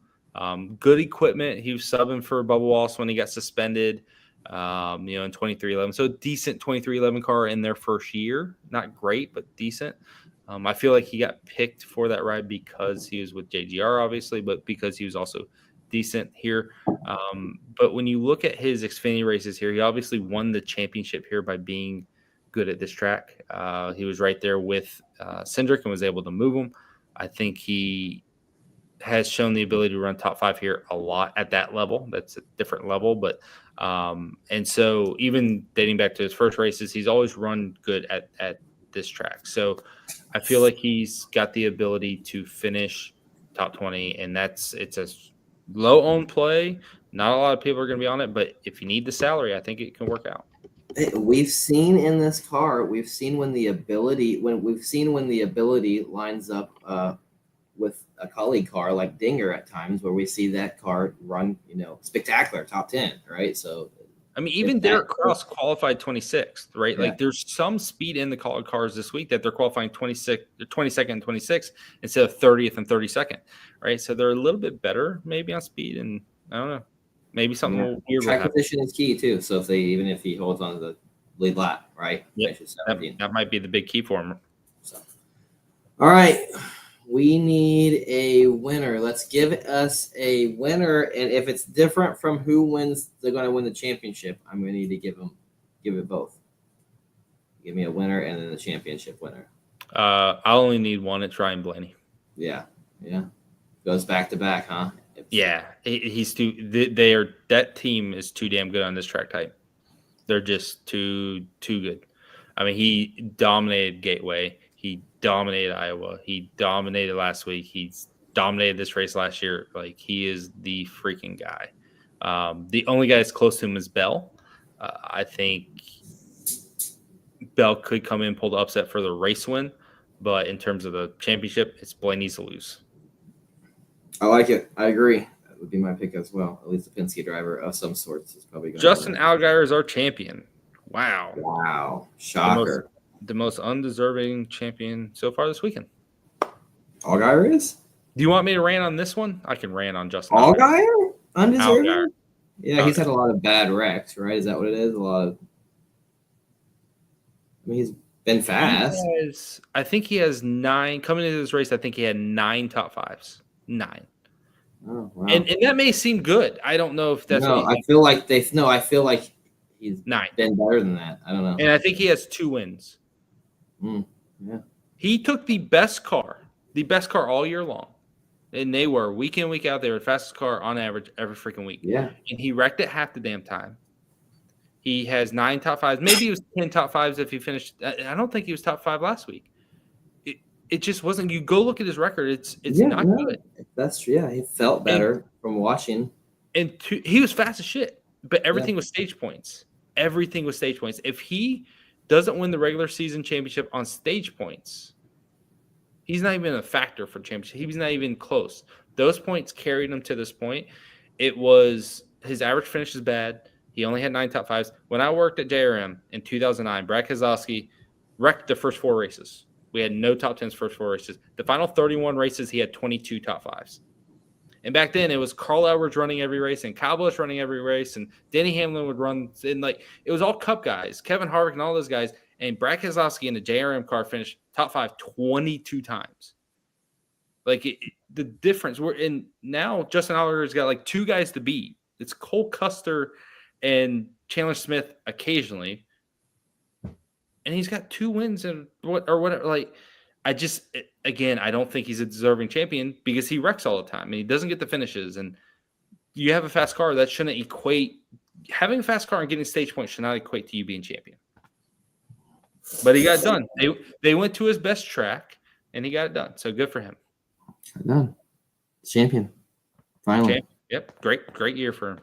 Good equipment. He was subbing for Bubba Wallace when he got suspended, in 2311. So decent 2311 car in their first year. Not great, but decent. I feel like he got picked for that ride because he was with JGR, obviously, but because he was also decent here. But when you look at his Xfinity races here, he obviously won the championship here by being good at this track. He was right there with Cindric and was able to move him. I think he has shown the ability to run top five here a lot at that level. That's a different level, but and so even dating back to his first races, he's always run good at this track. So I feel like he's got the ability to finish top 20, and it's a low owned play. Not a lot of people are going to be on it, but if you need the salary, I think it can work out. We've seen in this car, when the ability lines up with a colleague car like Dinger at times, where we see that car run, spectacular top 10, right? So, I mean, even Derek Cross qualified 26th, right? Yeah. Like, there's some speed in the cars this week that they're qualifying 22nd and 26th instead of 30th and 32nd, right? So they're a little bit better maybe on speed, and I don't know, maybe something weird will happen. Track position is key too. So even if he holds on to the lead lap, right? Yeah, that might be the big key for him. So, all right. We need a winner. Let's give us a winner, and if it's different from who wins, they're going to win the championship. I'm going to need to give it both. Give me a winner and then the championship winner. I only need one. It's Ryan Blaney. Yeah. Goes back to back, huh? Yeah, he's too. That team is too damn good on this track type. They're just too good. I mean, he dominated Gateway. He dominated Iowa. He dominated last week. He's dominated this race last year. Like, he is the freaking guy. The only guy that's close to him is Bell. I think Bell could come in, pull the upset for the race win, but in terms of the championship, it's Blaney needs to lose. I like it. I agree. That would be my pick as well. At least a Penske driver of some sorts is probably going to Justin Allgaier is our champion. Wow. Wow. Shocker. The most undeserving champion so far this weekend. Allgaier is? Do you want me to rant on this one? I can rant on Justin Allgaier? Undeserving? Allgaier. Yeah, he's had a lot of bad wrecks, right? Is that what it is? A lot of. I mean, he's been fast. I think he has 9 coming into this race. I think he had 9 top 5s. 9. Oh, wow. And that may seem good. I don't know if that's. No, what I feel like he's 9. been better than that. I don't know. And I think he has 2 wins. Yeah. He took the best car all year long. And they were week in, week out. They were the fastest car on average every freaking week. Yeah. And he wrecked it half the damn time. He has 9 top 5s. Maybe it was 10 top 5s if he finished. I don't think he was top 5 last week. It just wasn't. You go look at his record. It's not good. That's true. Yeah, he felt better from watching. And he was fast as shit. But everything was stage points. Everything was stage points. If he doesn't win the regular season championship on stage points, he's not even a factor for championship. He was not even close. Those points carried him to this point. It was his average finish is bad. He only had 9 top 5s. When I worked at JRM in 2009, Brad Keselowski wrecked the first 4 races. We had no top 10s first 4 races. The final 31 races, he had 22 top 5s. And back then, it was Carl Edwards running every race and Kyle Busch running every race, and Denny Hamlin would run. And it was all Cup guys, Kevin Harvick and all those guys. And Brad Keselowski in the JRM car finished top 5 22 times. The difference. Now Justin Allgaier's got 2 guys to beat. It's Cole Custer and Chandler Smith occasionally, and he's got 2 wins or whatever. I don't think he's a deserving champion because he wrecks all the time and he doesn't get the finishes. And you have a fast car that shouldn't equate. Having a fast car and getting stage points should not equate to you being champion. But he got it done. They went to his best track and he got it done. So good for him. Done. Champion. Finally. Yep. Great year for him.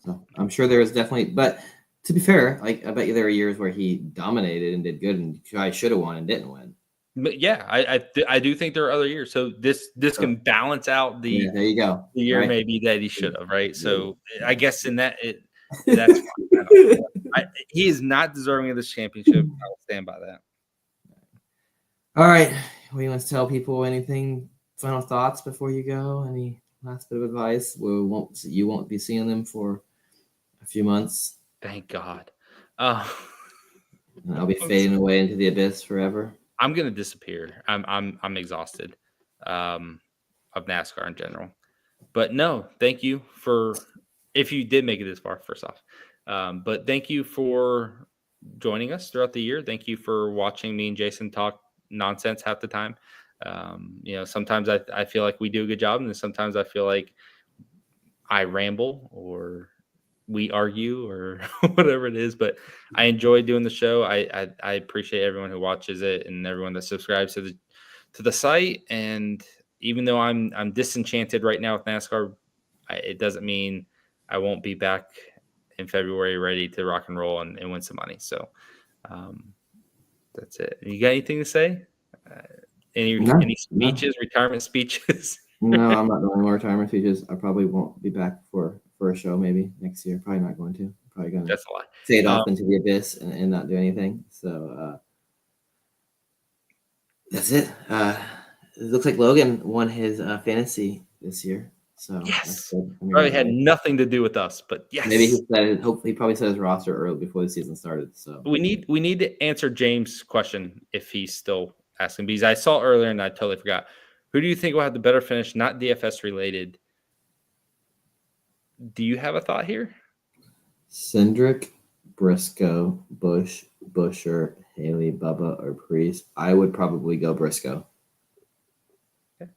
So I'm sure there is definitely, but to be fair, I bet you there are years where he dominated and did good and I should have won and didn't win. But yeah, I do think there are other years. So this can balance out the there you go. The year maybe that he should have, right? So I guess in that that's fine. He is not deserving of this championship. I'll stand by that. All right. What do you want to tell people? Anything? Final thoughts before you go? Any last bit of advice? You won't be seeing them for a few months. Thank God. And I'll be fading away into the abyss forever. I'm gonna disappear. I'm exhausted of NASCAR in general. But no, thank you for if you did make it this far. First off, but thank you for joining us throughout the year. Thank you for watching me and Jason talk nonsense half the time. Sometimes I feel like we do a good job, and then sometimes I feel like I ramble or we argue or whatever it is. But I enjoy doing the show. I appreciate everyone who watches it and everyone that subscribes to the site. And even though I'm disenchanted right now with NASCAR, it doesn't mean I won't be back in February ready to rock and roll and win some money. So that's it. You got anything to say? Any speeches, retirement speeches? No, I'm not doing more retirement speeches. I probably won't be back for a show maybe next year. Probably not going to. Probably going to That's a lie. fade off into the abyss and not do anything. So that's it. It looks like Logan won his fantasy this year. So yes, probably had nothing to do with us, but yes. Maybe he said it. Hopefully, he probably said his roster early before the season started. So we need to answer James' question if he's still asking, because I saw earlier and I totally forgot. Who do you think will have the better finish? Not DFS related. Do you have a thought here? Cindric, Briscoe, Busher, Haley, Bubba, or Priest. I would probably go Briscoe. Okay.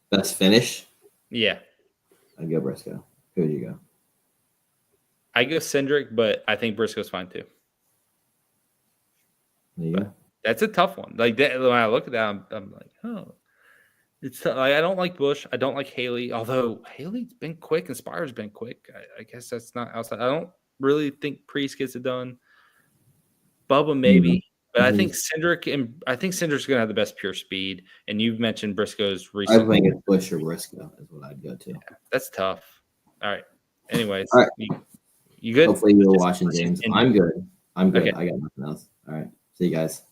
Best finish? Yeah. I'd go Briscoe. Who would you go? I go Cindric, but I think Briscoe's fine too. There you go. That's a tough one. Like that, when I look at that, I'm like, oh. It's like I don't like Bush. I don't like Haley. Although Haley's been quick and Spire's been quick. I guess that's not outside. I don't really think Priest gets it done. Bubba maybe, but I think Cindric's gonna have the best pure speed. And you've mentioned Briscoe's I recently. think it's Bush or Briscoe is what I'd go to. Yeah, that's tough. All right. Anyways, All right. you good? Hopefully you're watching games. I'm good. Okay. I got nothing else. All right. See you guys.